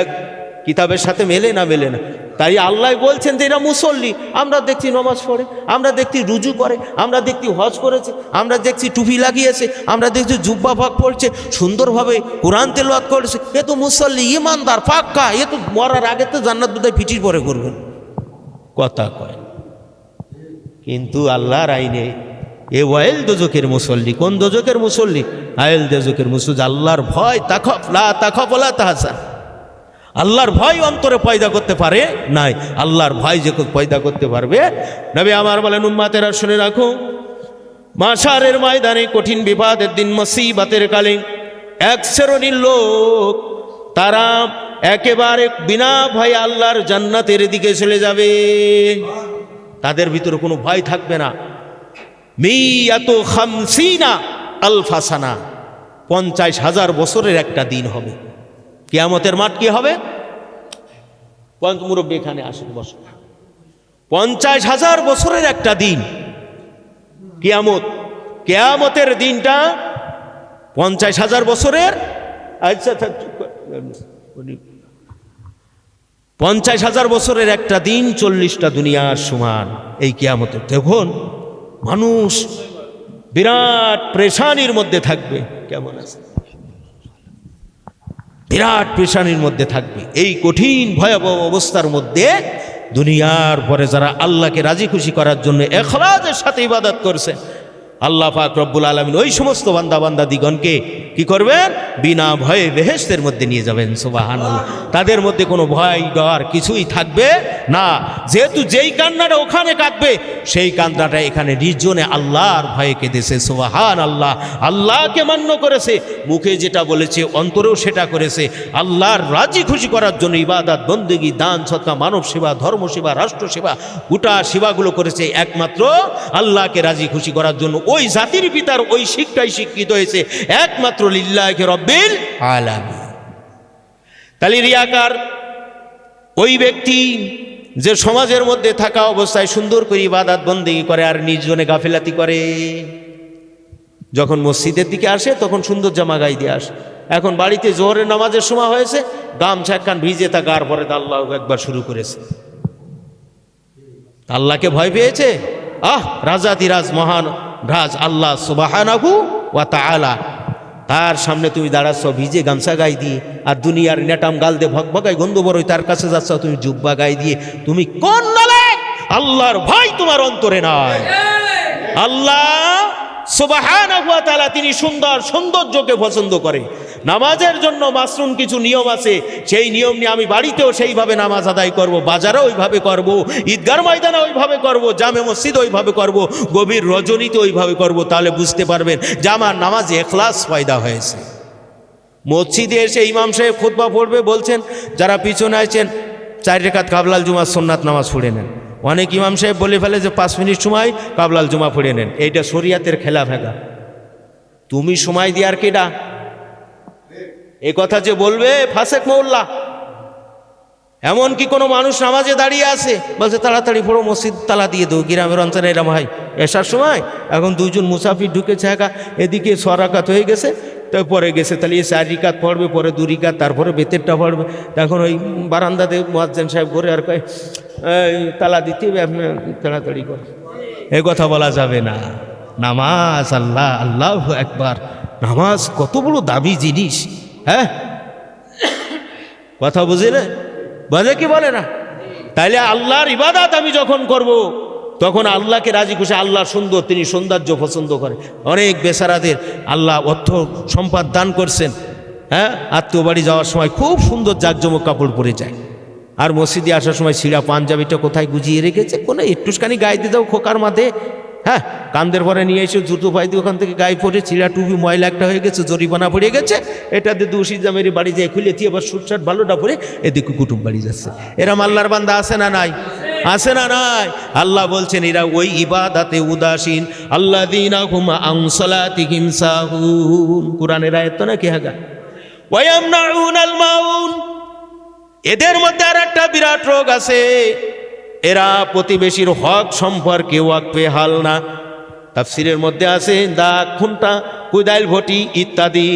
কিতাবের সাথে মেলে না মেলে না? তাই আল্লাহ বলছেন যে এরা মুসল্লি। আমরা দেখছি নামাজ পড়ে, আমরা দেখছি রুজু করে, আমরা দেখছি হজ করেছে, আমরা দেখছি টুপি লাগিয়েছে, আমরা দেখছি জুব্বা ফাঁক পড়ছে, সুন্দরভাবে কোরআন তেলাওয়াত করেছে। এ তো মুসল্লি, ইমানদার, পাক্কা। এ তো মরার আগে তো জান্নাত বোধহয় ফিটির পরে করবেন, কথা কয়। কিন্তু আল্লাহর আইনে এ ওয়াইল দোজকের মুসল্লি। কোন দোজকের মুসল্লি? আয়েল দোজকের মুসল্লি। আল্লাহর ভয়, তাখফ লা তাখফ ওয়ালা তাহজান। আল্লাহর ভয় অন্তরে পয়দা করতে পারে নাই। আল্লাহর ভয় যে পয়দা করতে পারবে। নবী আমার বলেন, উম্মাতেরা শুনে রাখো, মাশারের ময়দানে কঠিন বিপদের দিন, মুসিবতের কালে এক শ্রেণীর লোক, তারা একেবারে বিনা ভয়ে আল্লাহর জান্নাতের দিকে চলে যাবে। তাদের ভিতরে কোনো ভয় থাকবে না। মিয়াতু খামসিনা আলফা সানা, 50,000 বছরের একটা দিন হবে। কিয়ামতের মাঠ কি হবে? মুরব্বী এখানে আসেন, বসে। 50,000 বছরের একটা দিন কিয়ামত। কিয়ামতের দিনটা 50,000 বছরের। আচ্ছা, 50,000 বছরের একটা দিন 40টা দুনিয়ার সমান। এই কিয়ামতের দেখুন মানুষ বিরাট পেরেশানির মধ্যে থাকবে। কেমন আছে? বিরাট পেরেশানির মধ্যে থাকবে। এই কঠিন ভয়াবহ অবস্থার মধ্যে দুনিয়ার পরে যারা আল্লাহকে রাজি খুশি করার জন্য ইখলাসের সাথে ইবাদত করছে, আল্লাহ পাক রব্বুল আলামিন ওই সমস্ত বান্দা দিগণকে কি করবেন? বিনা ভয়ে বেহেশতের মধ্যে নিয়ে যাবেন। সুবহানাল্লাহ। তাদের মধ্যে কোনো ভয় ডর কিছুই থাকবে না। যেহেতু যেই কান্নাটা ওখানে কাঁদবে, সেই কান্নাটা এখানে নির্জনে আল্লাহর ভয়ে কেঁদেছে। সুবহানাল্লাহ। আল্লাহকে মান্য করেছে, মুখে যেটা বলেছে অন্তরেও সেটা করেছে। আল্লাহর রাজি খুশি করার জন্য ইবাদত বন্দেগী, দান সদকা, মানব সেবা, ধর্ম সেবা, রাষ্ট্র সেবা, গোটা সেবাগুলো করেছে একমাত্র আল্লাহকে রাজি খুশি করার জন্য। ওই জাতির পিতার ওই শিক্ষাই শিক্ষিত হয়েছে একমাত্র লিল্লাহি রব্বিল আলামিন। তাহলে রিয়াকার ওই ব্যক্তি যে সমাজের মধ্যে থাকা অবস্থায় সুন্দর করে ইবাদত বন্দেগী করে আর নির্জনে গাফিলাতি করে। যখন মসজিদের দিকে আসে তখন সুন্দর জামা গায়ে দিয়ে আসে। এখন বাড়িতে জোহরের নামাজের সময় হয়েছে, গামছা একখান ভিজে থাকার পরে আল্লাহু আকবার শুরু করেছে। আল্লাহকে ভয় পেয়েছে। রাজাধিরাজ মহান রাজ আল্লাহ সুবহানাহু ওয়া তাআলা, তার সামনে তুমি দাঁড়াচ্ছ ভিজে গামছা গায়ে দিয়ে, আর দুনিয়ার নেটাম গাল দিয়ে ভগভগাই গন্ধ বড়ই তার কাছে যাচ্ছ তুমি জুব্বা গায়ে দিয়ে। তুমি কোন নালায়েক? আল্লাহর ভয় তোমার অন্তরে নাই। আল্লাহ সুবহানাহু ওয়া তাআলা তিনি সৌন্দর্যকে পছন্দ করে। নামাজের জন্য মাসনুন কিছু নিয়ম আছে, সেই নিয়ম নিয়ে আমি বাড়িতেও সেইভাবে নামাজ আদায় করব, বাজারে ওইভাবে করব, ঈদগার ময়দানে ওইভাবে করব, জামে মসজিদ ওইভাবে করব, গভীর রজনীতে ওইভাবে করব। তাহলে বুঝতে পারবেন যে আমার নামাজে ইখলাস পয়দা হয়েছে। মসজিদে এসে ইমাম সাহেব খুতবা পড়বে, বলছেন যারা পিছনে আছেন 4 রাকাত কাবলাল জুমার সুন্নাত নামাজ পড়ে নেন। অনেক ইমাম সাহেব বলে ফেলে যে 5 মিনিট সময় কাবলাল জুমা পড়ে নেন। এইটা শরিয়াতের খেলাফ। তুমি সময় দিয়ার কেডা? এ কথা যে বলবে ফাসেক মৌল্লা। এমন কি কোনো মানুষ নামাজে দাঁড়িয়ে আছে বলছে তাড়াতাড়ি পড়ো, মসজিদ তালা দিয়ে দেবো। গ্রামের অঞ্চলে এরম হয়। এসার সময় এখন 2 জন মুসাফির ঢুকেছে, এদিকে 6 রাকাত হয়ে গেছে, তো পরে গেছে, তাহলে 4 রাকাত পড়বে, পরে 2 রাকাত, তারপরে বেতেরটা পড়বে। তখন ওই বারান্দাতে মুয়াজ্জিন সাহেব ঘুরে আর কয় তালা দিতে হবে, আপনি তাড়াতাড়ি করে। এ কথা বলা যাবে না। নামাজ। আল্লাহ আল্লাহু আকবার। নামাজ কত বড় দামি জিনিস। হ্যাঁ, কথা বুঝে না? বলে কি বলে না? তাইলে আল্লাহর ইবাদত আমি যখন করব তখন আল্লাহকে রাজি খুশি। আল্লাহ সুন্দর, তিনি সৌন্দর্য পছন্দ করে। অনেক বেচারাদের আল্লাহ অর্থ সম্পদ দান করছেন। হ্যাঁ, আত্মীয় বাড়ি যাওয়ার সময় খুব সুন্দর জাঁকজমক কাপড় পরে যায়, আর মসজিদে আসার সময় ছিঁড়া পাঞ্জাবিটা কোথায় গুজিয়ে রেখেছে, কোনো একটুখানি গায়ে দিয়ে দাও খোকার মাথায়। হ্যাঁ, কান্দের পরে নিয়ে এসে জুতো পাই দিয়ে ওখান থেকে গায়ে পড়ে ছিঁড়া টুপি ময়লা একটা হয়ে গেছে, জরিমানা পড়ে গেছে। এটাতে দুশি জামের বাড়ি যেয়ে খুলে দিয়ে আবার সুটশাট ভালোটা পরে এদিকে কুটুম বাড়ি যাচ্ছে। এরম আল্লাহর বান্দা আছে না নাই? আছে না নাই? আল্লাহ বলছেন এরা ওই ইবাদাতে উদাসীন। আল্লাযীনা হুম আন সালাতিহিম সাহুন। কোরআনের আয়াত নাকি? হাগা ওয়ায়ামনাউনাল মাউন। এদের মধ্যে আর একটা বিরাট রোগ আছে, এরা প্রতিবেশীর হক সম্পর্কে ওয়াকফে হাল না। তাফসিরের মধ্যে আছে দাগ, খুন্টা, কুদাইল, ভটি ইত্যাদি।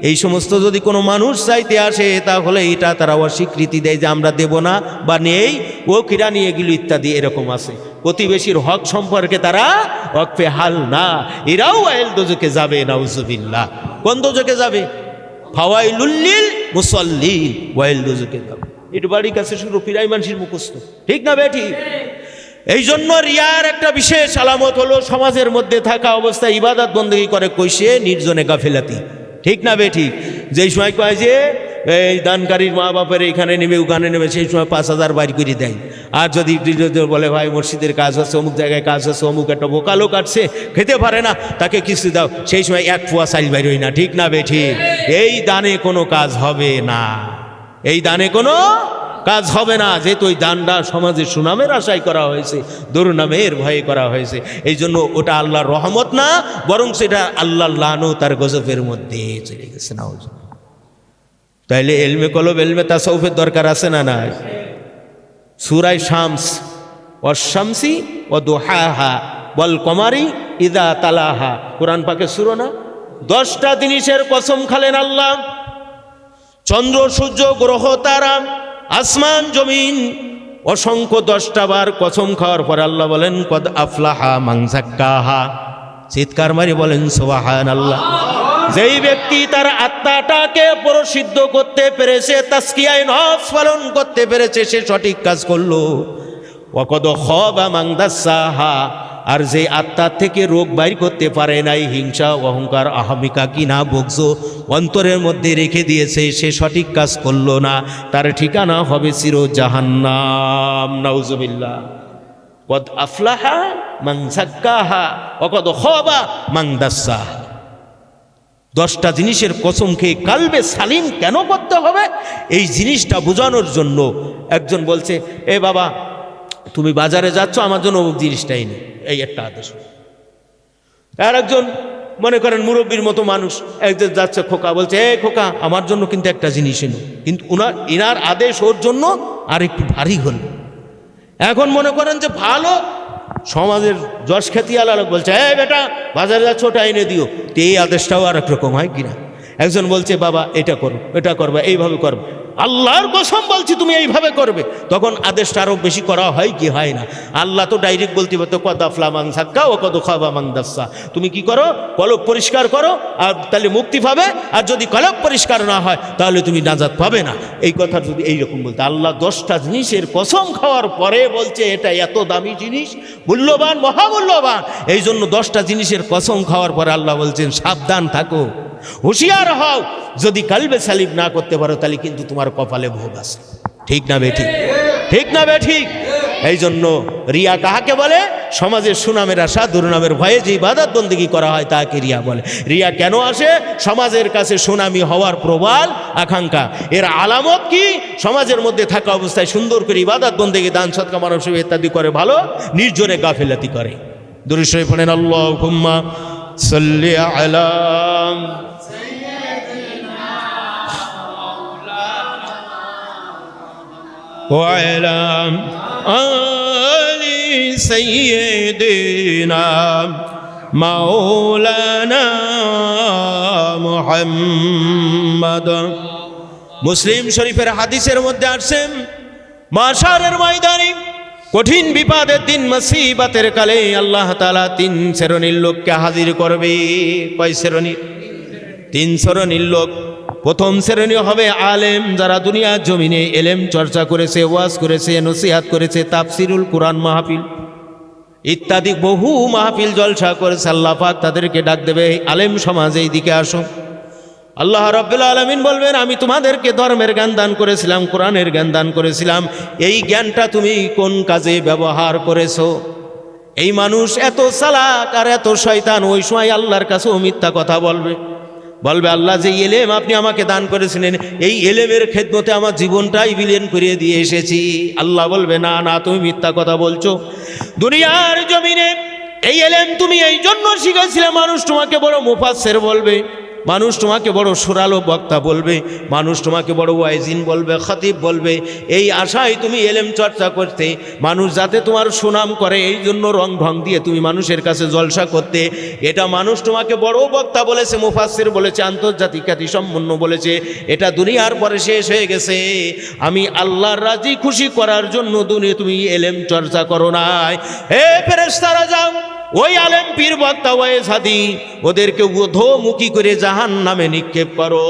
এই সমস্ত যদি কোনো মানুষ চাইতে আসে তাহলে এটা তারা অস্বীকৃতি দেয় যে আমরা দেব না বা নেই, ও কিরা নিয়ে গেল ইত্যাদি, এরকম আছে। প্রতিবেশীর হক সম্পর্কে তারা ওয়াকফে হাল না। এরাও ওয়াইল দোজকে যাবে, নাউজুবিল্লাহ। কোন দোজকে যাবে? ফাওয়াইলুল লিল মুসাল্লিন, ওয়াইল দোজকে যাবে। একটু বাড়ির কাছে শুরু ফিরাই মানুষের মুখস্থ, ঠিক না বেঠি? এই জন্য রিয়ার একটা বিশেষ আলামত হলো সমাজের মধ্যে থাকা অবস্থায় ইবাদত বন্দেগী করে কইসে নির্জনে গাফিলাতি, ঠিক না বেঠি? যেই সময় কয় যে এই দানকারীর মা বাপের এখানে নেবে ওখানে নেবে, সেই সময় 5,000 বাইর করে দেয়। আর যদি বলে ভাই মসজিদের কাজ আছে, অমুক জায়গায় কাজ আছে, অমুক একটা বোকা লোক আসছে খেতে পারে না, তাকে কিছু দাও, সেই সময় 1 পোয়া চাল বাইর হয় না, ঠিক না বেঠি? এই দানে কোনো কাজ হবে না, এই দানে কোনো কাজ হবে না। যেহেতু ওই দানটা সমাজের সুনামের আশায় করা হয়েছে, দুর্নামের ভয়ে করা হয়েছে, এই জন্য ওটা আল্লাহর রহমত না, বরং সেটা আল্লাহর লানত তার গজবের মধ্যে চলে গেছে। না, তাইলে এলমে কলব, এলমে তাসাউফের দরকার আছে না নাই? সূরা শামস, ওয়াশ-শামসি ওয়া দুহাহা ওয়াল কমারি ইযা তালাহা, কোরআন পাকের সূরা না? 10টা জিনিসের কসম খালেন আল্লাহ। চন্দ্র, সূর্য, গ্রহ, তারা, আসমান, জমিন, অসংখ্য 10টা বার কসম খাওয়ার পর আল্লাহ বলেন কদ আফলাহা মান যাক্কাহা। চিৎকার মারি বলেন সুবহানাল্লাহ। যেই ব্যক্তি তার আত্মাটাকে পরিশুদ্ধ করতে পেরেছে, তাসকিয়ায়ে নফস পালন করতে পেরেছে, সে সঠিক কাজ করলো। ওয়াকদ খাবা মান দাসাহা। আর যে আত্মা থেকে রোগ বাইর করতে পারে নাই, হিংসা, অহংকার, আহমিকা, কিনা, বগজ অন্তরের মধ্যে রেখে দিয়েছে, সে সঠিক কাজ করলো না, তার ঠিকানা হবে চির জাহান্নাম। নাউজুবিল্লাহ। কদ আফলাহা মান যাক্কাহা ওয়া কদ খাবা মান দাসাহা। 10টা জিনিসের কসম খেয়ে কালবে সালিম কেন করতে হবে, এই জিনিসটা বোঝানোর জন্য একজন বলছে, এ বাবা তুমি বাজারে যাচ্ছ, আমার জন্য অমুক জিনিসটাই নেই, এই একটা আদেশ। আর একজন মনে করেন মুরব্বীর মতো মানুষ একজন যাচ্ছে, খোকা বলছে, এ খোকা আমার জন্য কিন্তু একটা জিনিস এনো, কিন্তু ইনার আদেশ ওর জন্য আর একটু ভারী হল। এখন মনে করেন যে ভালো সমাজের যশ খ্যাতি আলাদা বলছে, এ বেটা বাজারে যাচ্ছ ওটা এনে দিও, তো এই আদেশটাও আর এক রকম হয় কিনা? একজন বলছে বাবা এটা করো, এটা করবে, এইভাবে করবে, আল্লাহর কসম বলছি তুমি এইভাবে করবে, তখন আদেশটা আরও বেশি করা হয় কি হয় না? আল্লাহ তো ডাইরেক্ট বলতে পারতো কদ আফলা মান যাক্কা ও কদ খাবা মান দাসা। তুমি কি করো? কলব পরিষ্কার করো, আর তাহলে মুক্তি পাবে, আর যদি কলব পরিষ্কার না হয় তাহলে তুমি নাজাত পাবে না। এই কথা যদি এইরকম বলতে, আল্লাহ 10টা জিনিসের কসম খাওয়ার পরে বলছে এটা এত দামি জিনিস, মূল্যবান, মহামূল্যবান, এই জন্য 10টা জিনিসের কসম খাওয়ার পরে আল্লাহ বলছেন সাবধান থাকো, হুঁশিয়ার হও, যদি কালবে সালিম না করতে পারো তাহলে কিন্তু তোমার কপালে ভোগ আছে। ঠিক না বে ঠিক? ঠিক না বে ঠিক? এই জন্য রিয়া কাহাকে বলে? সমাজের সুনামের আশা, দুর্নামের ভয়ে যে ইবাদত বন্দেগী করা হয় তাকে রিয়া বলে। রিয়া কেন আসে? সমাজের কাছে সুনামি হওয়ার প্রবল আকাঙ্ক্ষা। এর আলামত কি? সমাজের মধ্যে থাকা অবস্থায় সুন্দর করে ইবাদত বন্দেগী, দান সদকা, মানব সেবা ইত্যাদি করে ভালো, নির্জনে গাফিলাতি করে। দুরূদ শরীফ পড়েন, আল্লাহুম্মা সাল্লি আলা وعلى آل سيدنا مولانا محمد। মুসলিম শরীফের হাদিসের মধ্যে আসছে, মাশারের ময়দানে কঠিন বিপদের দিন, মুসিবতের কালে আল্লাহ তাআলা তিন শ্রেণীর লোককে হাজির করবে। কয় শ্রেণী? তিন শ্রেণীর লোক। প্রথম শ্রেণী হবে আলেম, যারা দুনিয়ার জমিনে এলেম চর্চা করেছে, ওয়াজ করেছে, নসিহাত করেছে, তাফসিরুল কুরআন মাহফিল ইত্যাদি বহু মাহফিল জলসা করেছে। আল্লাহ পাক তাদেরকে ডাক দেবে, আলেম সমাজ এই দিকে আসো। আল্লাহ রাব্বুল আলামিন বলবেন, আমি তোমাদেরকে ধর্মের জ্ঞান দান করেছিলাম, কোরআনের জ্ঞান দান করেছিলাম, এই জ্ঞানটা তুমি কোন কাজে ব্যবহার করেছো? এই মানুষ এত চালাক আর এত শয়তান, ওই সময় আল্লাহর কাছেও মিথ্যা কথা বলবে। আল্লাহ যে এলেম আপনি আমাকে দান করেছিলেন, এই এলেমের খেদমতে আমার জীবনটাই বিলীন করে দিয়ে এসেছি। আল্লাহ বলবে, না না, তুমি মিথ্যা কথা বলছো। দুনিয়ার জমিনে এই এলেম তুমি এই জন্য শিখেছিলে, মানুষ তোমাকে বড় মুফাসসির বলবে, মানুষ তোমাকে বড় সুরালো বক্তা বলবে, মানুষ তোমাকে বড় ওয়াইজিন বলবে, খতিব বলবে। এই আশায় তুমি এলেম চর্চা করতে, মানুষ যাতে তোমার সুনাম করে এই জন্য রং ঢং দিয়ে তুমি মানুষের কাছে জলসা করতে। এটা মানুষ তোমাকে বড় বক্তা বলেছে, মুফাসসির বলেছে, আন্তর্জাতিক খ্যাতিসম্পন্ন বলেছে। এটা দুনিয়ার পরে শেষ হয়ে গেছে। আমি আল্লাহর রাজি খুশি করার জন্য তুমি এলেম চর্চা করো নাই। হে ফেরেশতারা, যাও ওই আলেম পীর বক্তা ওয়াইজ হাদি ওদেরকে অধোমুখী করে জাহান্নামে নিক্ষেপ করো।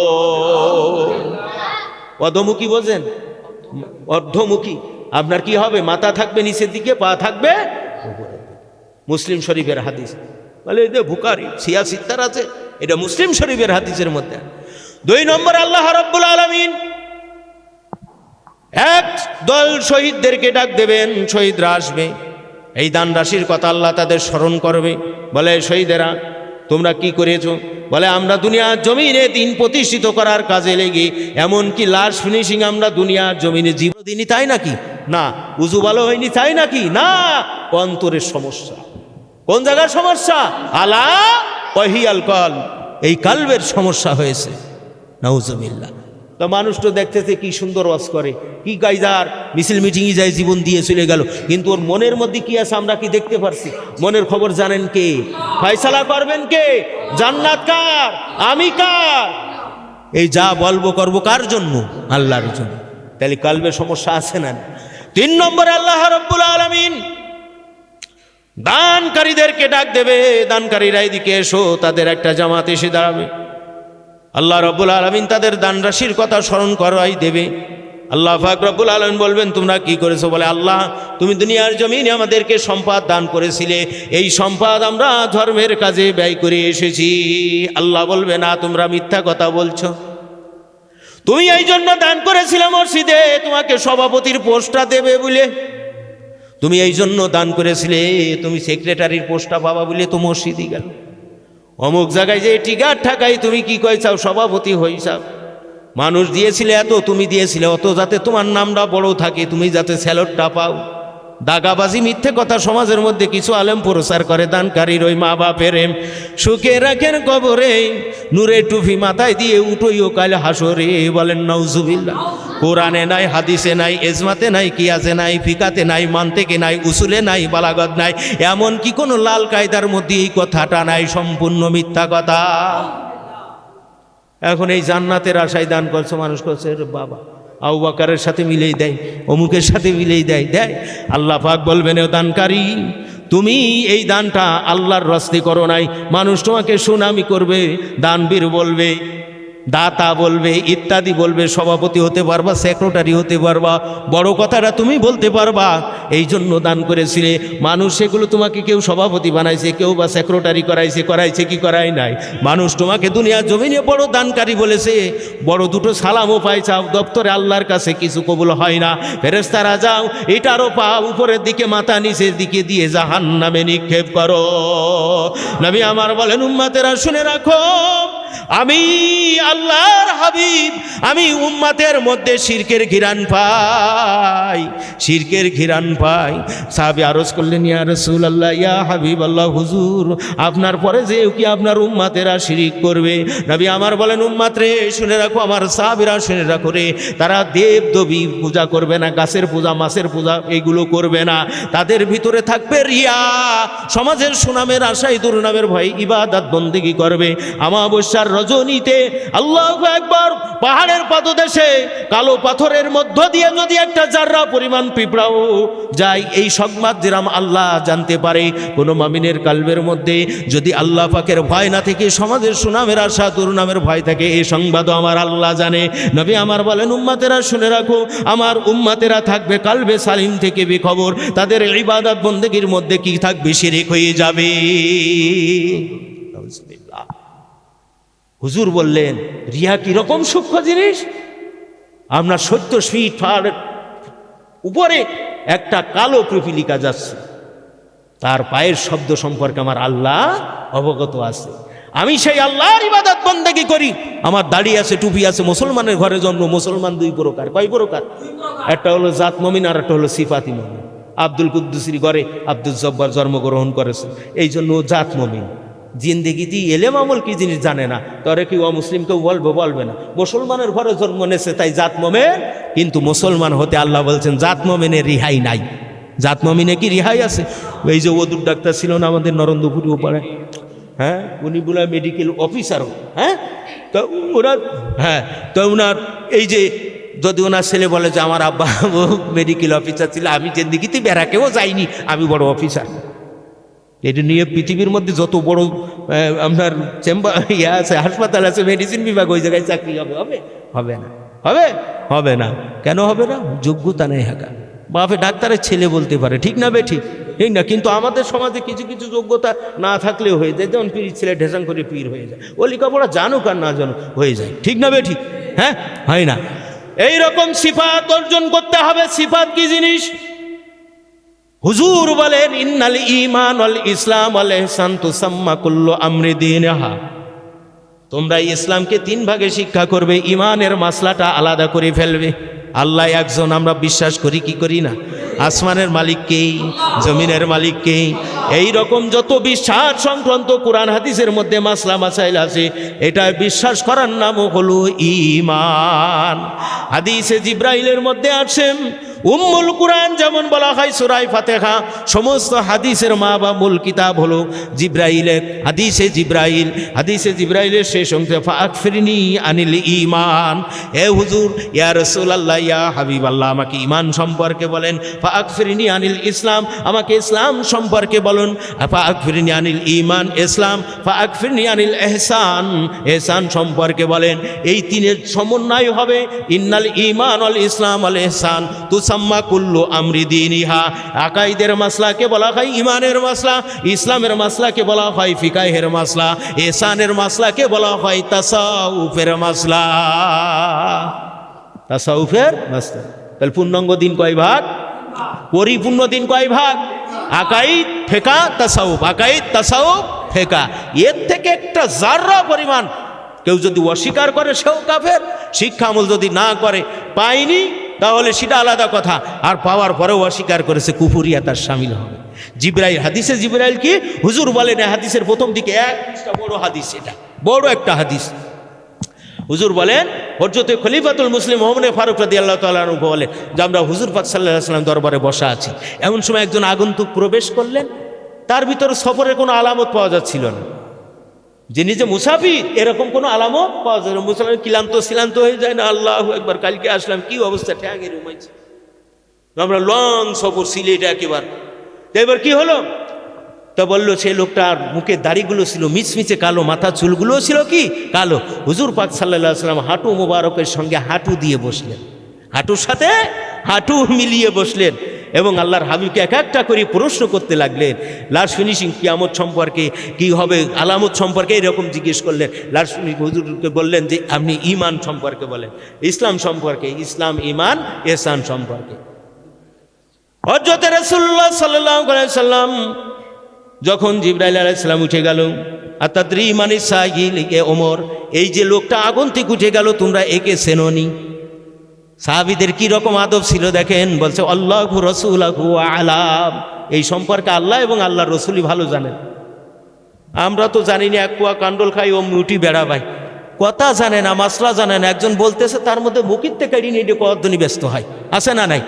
অধোমুখী বোঝেন? অর্ধমুখী। আপনার কি হবে? মাথা থাকবে নিচের দিকে, পা থাকবে উপরে। মুসলিম শরীফের হাদিস। বলে এই যে বুখারী সিয়াসিত্তার আছে, এটা মুসলিম শরীফের হাদিসের মধ্যে। 2 নম্বর, আল্লাহ রাব্বুল আলামিন এক দল শহীদদেরকে ডাক দেবেন, শহীদরা আসবে। এই দান রাশির কথা আল্লাহ তাদের স্মরণ করবে। বলে, শহীদেরা তোমরা কি করেছো? বলে, আমরা দুনিয়ার জমিনে দিন প্রতিষ্ঠিত করার কাজে লেগে এমনকি লাস্ট ফিনিশিং আমরা দুনিয়ার জমিনে জীবন দিনই, তাই নাকি? না। উজু ভালো হয়নি, তাই নাকি? না। অন্তরের সমস্যা। কোন জায়গার সমস্যা? আলা ওয়াহিয়াল কলব, এই কালবের সমস্যা হয়েছে। নাউজুবিল্লাহ। তো মানুষ তো দেখতেছে কি সুন্দর ওয়াজ করে, কি কায়দার মিছিল মিটিংয়ে যায়, জীবন দিয়ে চলে গেল, কিন্তু ওর মনের মধ্যে কি আছে আমরা কি দেখতে পারছি? মনের খবর জানেন কে? ফয়সালা করবেন কে? জান্নাত কার, আমি কার? এই যা বলবো করবো কার জন্য? আল্লাহর জন্য। তাহলে কালবের সমস্যা আছে না? 3 নম্বরে আল্লাহ রাব্বুল আলামিন দানকারীদেরকে ডাক দেবে, দানকারীরা এদিকে এসো। তাদের একটা জামাত এসে দাঁড়াবে। আল্লাহ রাব্বুল আলামিন তাদের দান রাশির কথা স্মরণ করাই দেবে। আল্লাহ পাক রব্বুল আলামিন বলবেন, তোমরা কি করেছো? বলে, আল্লাহ তুমি দুনিয়ার জমিনে আমাদেরকে সম্পদ দান করেছিলে, এই সম্পদ আমরা ধর্মের কাজে ব্যয় করে এসেছি। আল্লাহ বলবে, না, তোমরা মিথ্যা কথা বলছো। তুমি এই জন্য দান করেছিলে মসজিদে তোমাকে সভাপতির পোস্টটা দেবে বলে, তুমি এই জন্য দান করেছিলে তুমি সেক্রেটারির পোস্টটা পাবা বলে তো মসজিদই গেল। অমুক জায়গায় যে টিকার ঠাকাই তুমি কি কইছাও, সভাপতি হইছাও। মানুষ দিয়েছিলে এত, তুমি দিয়েছিলে অত, যাতে তোমার নামটা বড় থাকে, তুমি যাতে স্যালটটা পাও। দাগাবাজি মিথ্যে কথা সমাজের মধ্যে কিছু আলেম প্রচার করে। দানকারীর ওই মা বাপের সুখে রাখেন কবরে, নূরে টুফি মাথায় দিয়ে উঠইও কাল হাসরে। বলেন নাউজুবিল্লাহ। কোরআনে নাই, হাদিসে নাই, এজমাতে নাই, কিয়াসে নাই, ফিকাতে নাই, মানতেকে নাই, উসুলে নাই, বালাগত নাই, এমন কি কোনো লাল কায়দার মধ্যে এই কথাটা নাই? সম্পূর্ণ মিথ্যা কথা। এখন এই জান্নাতের আশায় দান করছে মানুষ, করছে বাবা আবু বকরের সাথে মিলেই দেয়, অমুকের সাথে মিলেই দেয়। আল্লাহ পাক বলবেন, ও দানকারী, তুমি এই দানটা আল্লাহর রাস্তায় করো নাই। মানুষ তোমাকে সুনামি করবে, দানবীর বলবে, দাতা বলবে, ইত্যাদি বলবে। সভাপতি হতে পারবা, সেক্রেটারি হতে পারবা, বড় কথাটা তুমি বলতে পারবা, এই জন্য দান করেছিলে। মানুষ সেগুলো তোমাকে কেউ সভাপতি বানাইছে, কেউ বা সেক্রেটারি করাইছে কি করাই নাই। মানুষ তোমাকে দুনিয়া জমিনে বড় দানকারী বলেছে, বড় দুটো সালামও পাইছাও, দপ্তরে আল্লাহর কাছে কিছু কবুল হয় না। ফেরেশতারা যাও, এটারও পা উপরের দিকে, মাথা নিচের দিকে দিয়ে জাহান্নামে নিক্ষেপ করো। নবী আমার বলেন, উম্মতেরা শুনে রাখো, আমি আল্লাহর হাবিব, আমি উম্মতের মধ্যে শিরকের ঘিরান পাই, শিরকের ঘিরান পাই। সাহাবী আরজ করলেন, ইয়া রাসূলুল্লাহ, ইয়া হাবিবাল্লাহ, হুজুর আপনার পরে যে কি আপনার উম্মতেরা শিরক করবে? নবী আমার বলেন, উম্মত রে শুনে রাখো, আমার সাহাবীরা শুনে রাখো রে, তারা দেব দেবী পূজা করবে না, গাছের পূজা, মাছের পূজা এগুলো করবে না। তাদের ভিতরে থাকবে রিয়া, সমাজের সুনামের আশায় দুর্নামের ভয় ইবাদত বন্দেগী করবে। আমাবস্যার রজনীতে আল্লাহু আকবার পর পাহাড়ের পাদদেশে কালো পাথরের মধ্য দিয়ে যদি একটা জাররা পরিমাণ পিঁপড়াও যায়, এই সংবাদ যেরাম আল্লাহ জানতে পারে, কোনো মুমিনের কালবের মধ্যে যদি আল্লাহ পাকের ভয় না থেকে সমাজের সুনামের আশা দুর্নামের ভয় থাকে, এই সংবাদও আমার আল্লাহ জানে। নবী আমার বলেন, উম্মতেরা শুনে রাখো, আমার উম্মতেরা থাকবে কালবে সালিম থেকে বেখবর, তাদের ইবাদত বন্দেগীর মধ্যে কি থাকবে? শিরক হয়ে যাবে। হুজুর বললেন, রিয়া কিরকম সূক্ষ্ম জিনিস। আমরা 70 ফিট উপরে একটা কালো পিপিলিকা যাচ্ছে, তার পায়ের শব্দ সম্পর্কে আমার আল্লাহ অবগত আছে। আমি সেই আল্লাহর ইবাদত বন্দেগী করি, আমার দাড়ি আছে, টুপি আছে। মুসলমানের ঘরে জন্ম, মুসলমান দুই প্রকার। কয় প্রকার? একটা হলো জাত মমিন, আর একটা হলো সিফাতি মমিন। আব্দুল কুদ্দুসির ঘরে আব্দুল জব্বার জন্মগ্রহণ করেছে, এই জন্য ও জাত মমিন। জিন্দেগিতে এলেম আমল কি জিনিস জানে না, তরে কি ও মুসলিম কেউ বলবে না। মুসলমানের ঘরে জন্ম নেছে তাই জাত মোমেন, কিন্তু মুসলমান হতে আল্লাহ বলছেন জাত মোমেনের রিহাই নাই। জাত মোমিনে কি রিহাই আছে? এই যে ওদুর ডাক্তার ছিল না আমাদের নরেন্দ্রপুরে ওপারে, হ্যাঁ, উনি বলে মেডিকেল অফিসারও, হ্যাঁ, তো ওরা, হ্যাঁ, তো ওনার এই যে যদি ওনার ছেলে বলে যে আমার আব্বা মেডিকেল অফিসার ছিল, আমি জিন্দেগিতে বেড়াকেও যাইনি, আমি বড় অফিসার। এটা নিয়ে পৃথিবীর মধ্যে যত বড় আপনার চেম্বার আছে, হাসপাতাল আছে, মেডিসিন বিভাগ, ওই জায়গায় চাকরি হবে? হবে না। হবে না। কেন হবে না? যোগ্যতা নেই। হাঁকা বাপে ডাক্তারের ছেলে বলতে পারে, ঠিক না ঠিক না? কিন্তু আমাদের সমাজে কিছু কিছু যোগ্যতা না থাকলেও হয়ে যায়। যেমন পীর ছেলে ঢেসাং করে পীর হয়ে যায়, ও লেখাপড়া জানুক আর না জানুক হয়ে যায়, ঠিক না ঠিক? হ্যাঁ, হয় না। এইরকম সিফাত অর্জন করতে হবে। সিফাত কি জিনিস? হুজুর বলেন, ইন্নাল ঈমান ওয়াল ইসলাম ওয়াল ইহসান তুসাম্মা কুল্লু আমরি দীনহা। তোমরা ইসলামকে 3 ভাগে শিক্ষা করবে, ইমানের মাসলাটা আলাদা করে ফেলবে। আল্লাহ একজন, আমরা বিশ্বাস করি কি করি না? আসমানের মালিককেই, জমিনের মালিককেই। এই রকম যত বিশ্বাস সংক্রান্ত কোরআন হাদিসের মধ্যে মাসলা মাসাইল আছে, এটা বিশ্বাস করার নাম হলো ঈমান। হাদিসে জিব্রাইলের মধ্যে আছেন উম্মুল কুরআন, যেমন বলা হয় সূরা ফাতিহা। সমস্ত হাদিসের মা বা মূল কিতাব হলো জিব্রাইলের। হাদিসে জিব্রাইলের শেষ অংশে ফাকফিরনি আনিল ঈমান। হে হুজুর, ইয়া রাসূলুল্লাহ, ইয়া হাবিবাল্লাহ, আমাকে ঈমান সম্পর্কে বলেন। ফাকফিরনি আনিল ইসলাম, আমাকে ইসলাম সম্পর্কে বলুন। ফাকফিরনি আনিল ঈমান, ইসলাম। ফাকফিরনি আনিল ইহসান, ইহসান সম্পর্কে বলেন। এই তিনের সমন্বয় হবে ইন্নাল ঈমান ওয়াল ইসলাম ওয়াল ইহসান তুসাম্মা কুল্লু আমরি দীনিহা। আকাইদের মাসলাকে বলা হয় ঈমানের মাসলা, ইসলামের মাসলাকে বলা হয় ফিকাহের মাসলা, ইহসানের মাসলাকে বলা হয় তাসাউফের মাসলা। তাসাউফের মাসলা। তাহলে পূর্ণাঙ্গ দিন কয় ভাগ? পরিপূর্ণ দিন কয় ভাগ? আকাইদ, ফিকাহ, তাসাউফ। আকাইদ, তাসাউফ, ফিকাহ। এর থেকে একটা জাররা পরিমাণ কেউ যদি অস্বীকার করে সেও কাফের। শিক্ষা আমল যদি না করে, পায়নি, তাহলে সেটা আলাদা কথা। আর পাওয়ার পরেও অস্বীকার করেছে, কুফরিয়া তার শামিল হবে। জিব্রাইল, হাদিসে জিব্রাইল কি হুজুর বলেন, হাদিসের প্রথম দিকে একটা বড় হাদিস, এটা বড় একটা হাদিস। হুজুর বলেন, হযরত খলিফাতুল মুসলিম ওমর ফারুক রাদিয়াল্লাহু তাআলা আনহু বলেন যে আমরা হুজুর পাক সাল্লাল্লাহু আলাইহি ওয়াসাল্লাম দরবারে বসা আছি, এমন সময় একজন আগন্তুক প্রবেশ করলেন। তার ভিতরে সফরের কোনো আলামত পাওয়া যাচ্ছিল না, যে নিজে মুসাফির এরকম কোনো আলামত পাওয়া যায় না। মুসলমান ক্লান্ত হয়ে যায় না? আল্লাহু আকবার, কালকে আসলাম, কি অবস্থা, ঠ্যাঙে রুমাইছে, আমরা লং সফর, সিলেট একেবারে। তো এবার কি হলো? তা বললো, সেই লোকটার মুখের দাড়িগুলো ছিল মিচমিচে কালো, মাথা চুলগুলো ছিল কি কালো। হুজুর পাক সাল্লাল্লাহু আলাইহি ওয়াসাল্লাম হাঁটু মোবারকের সঙ্গে হাঁটু দিয়ে বসলেন, হাঁটুর সাথে হাঁটু মিলিয়ে বসলেন, এবং আল্লাহর হাবিবকে এক একটা করে প্রশ্ন করতে লাগলেন। লাস্ট ফিনিশিং কিয়ামত সম্পর্কে কি হবে, আলামত সম্পর্কে এরকম জিজ্ঞেস করলেন। লাস্ট হুজুরকে বললেন যে আপনি ঈমান সম্পর্কে বলেন, ইসলাম সম্পর্কে, ইসলাম, ঈমান, ইহসান সম্পর্কে। হযরত রাসূলুল্লাহ সাল্লাল্লাহু আলাইহি ওয়াসাল্লাম যখন জিবরাইল আলাইহিস সালাম উঠে গেল, আতাদরি মানিস সাইল, এ ওমর, এই যে লোকটা আগন্তুক উঠে গেল, তোমরা একে চেনোনি? সাহাবীদের কি রকম আদব ছিল দেখেন। বলছে আল্লাহু রাসূলুহু আলাম, এই সম্পর্কে আল্লাহ এবং আল্লাহর রসুলই ভালো জানেন। আমরা তো জানি না, এক কুয়া কান্ডল খাই ও মুটি বেড়া ভাই, কথা জানে না, মাসলা জানে না। একজন বলতেছে, তার মধ্যে মুকিতে কাড়ি নিয়ে কদ্দনি ব্যস্ত হয়, আছে না নাই?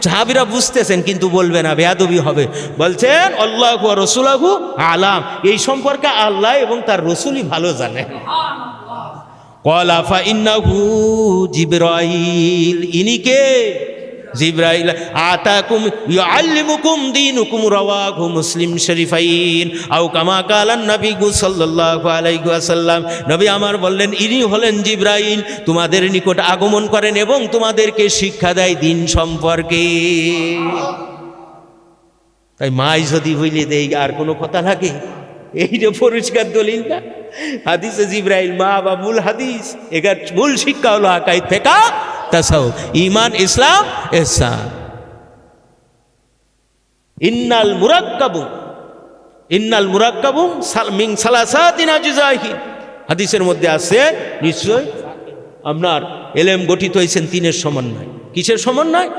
সাহাবীরা বুঝতেছেন কিন্তু বলবে না, বেয়াদবি হবে। বলছেন আল্লাহু রাসূলুহু আলাম, এই সম্পর্কে আল্লাহ এবং তার রসুলই ভালো জানেন। ক্বালা ফাইন্নাহু জিবরাইল, ইনি কে? জিবরাইল। আতাকুম ইউআল্লিমুকুম দীনুকুম, রাওয়াহু মুসলিম শরীফাইন। আও কামা কালান নবী সাল্লাল্লাহু আলাইহি ওয়াসাল্লাম, নবী আমার বললেন ইনি হলেন জিবরাইল, তোমাদের নিকট আগমন করেন এবং তোমাদেরকে শিক্ষা দেয় দিন সম্পর্কে। তাই মাই যদি হইলে দেই আর কোনো কথা লাগে? এই যে পরিষ্কার দলিল না, হাদিসে জিবরাইল মা বা মূল হাদিস। এটার মূল শিক্ষা হলো আকাইদ, ফিকহ, তাসাউফ, ঈমান, ইসলাম, ইহসান। ইন্নাল মুরাক্কাবু মিন সালাসাতিন আজজাহি, হাদিসের মধ্যে আছে নিশ্চয় আপনার এলেম গঠিত হয়েছেন তিনের সমন্বয়। কিসের সমন্বয়?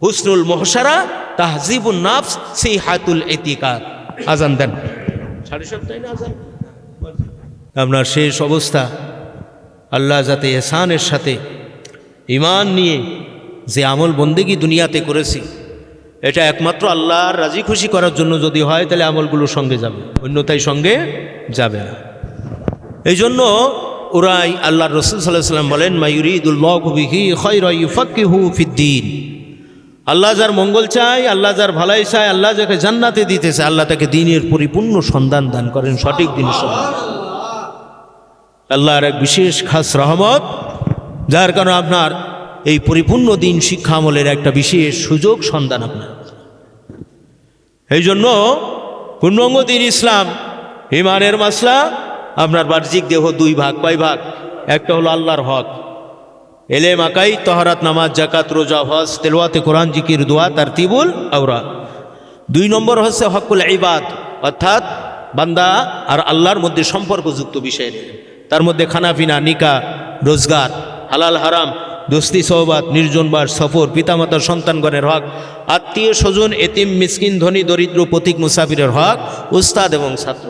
হুসনুল মুহসারা, তাহজিবুন নাফস, সিহাতুল ইতিকাদ। আজান দেন 7:30 না আজান? আপনার শেষ অবস্থা আল্লাহ যাতে এহসানের সাথে ঈমান নিয়ে যে আমল বন্দেগী দুনিয়াতে করেছি, এটা একমাত্র আল্লাহর রাজি খুশি করার জন্য যদি হয় তাহলে আমলগুলো সঙ্গে যাবে, অন্যথায় সঙ্গে যাবে না। এই জন্য ওরাই আল্লাহর রাসূল সাল্লাল্লাহু আলাইহি ওয়াসাল্লাম বলেন, মা ইউরিদুল্লাহু বিহি খায়রান ইউফাক্কিহু ফিদ্দীন। আল্লাহ যার মঙ্গল চায়, আল্লাহ যার ভালাই চায়, আল্লাহ যাকে জান্নাতে দিতেছে, আল্লাহ তাকে দ্বীনের পরিপূর্ণ সন্ধান দান করেন, সঠিক দিনের সন্ধান। আল্লাহর এক বিশেষ খাস রহমত, যার কারণে আপনার এই পরিপূর্ণ দিন শিক্ষা আমলের একটা বিশেষ সুযোগ সন্ধান আপনার। এই জন্য পূর্ণাঙ্গ দিন ইসলাম, ঈমানের মাসলা আপনার বাহ্যিক দেহ দুই ভাগ। কয় ভাগ? একটা হলো আল্লাহর হক, এলেম, আকাইদ, তাহারাত, নামাজ, জাকাত, রোজা, হজ, তেলাওয়াতে কোরআন, জিকির, দোয়া, তারতিবুল আওরাদ। 2 নম্বর হচ্ছে হকুল ইবাদ, অর্থাৎ বান্দা আর আল্লাহর মধ্যে সম্পর্কযুক্ত বিষয়। তার মধ্যে খানাপিনা, নিকাহ, রোজগার, হালাল হারাম, দোস্তি সহবাত, নির্জনবাস, সফর, পিতামাতার সন্তানগণের হক, আত্মীয় স্বজন, এতিম, মিসকিন, ধনী, দরিদ্র, পথিক, মুসাফিরের হক, উস্তাদ এবং ছাত্র।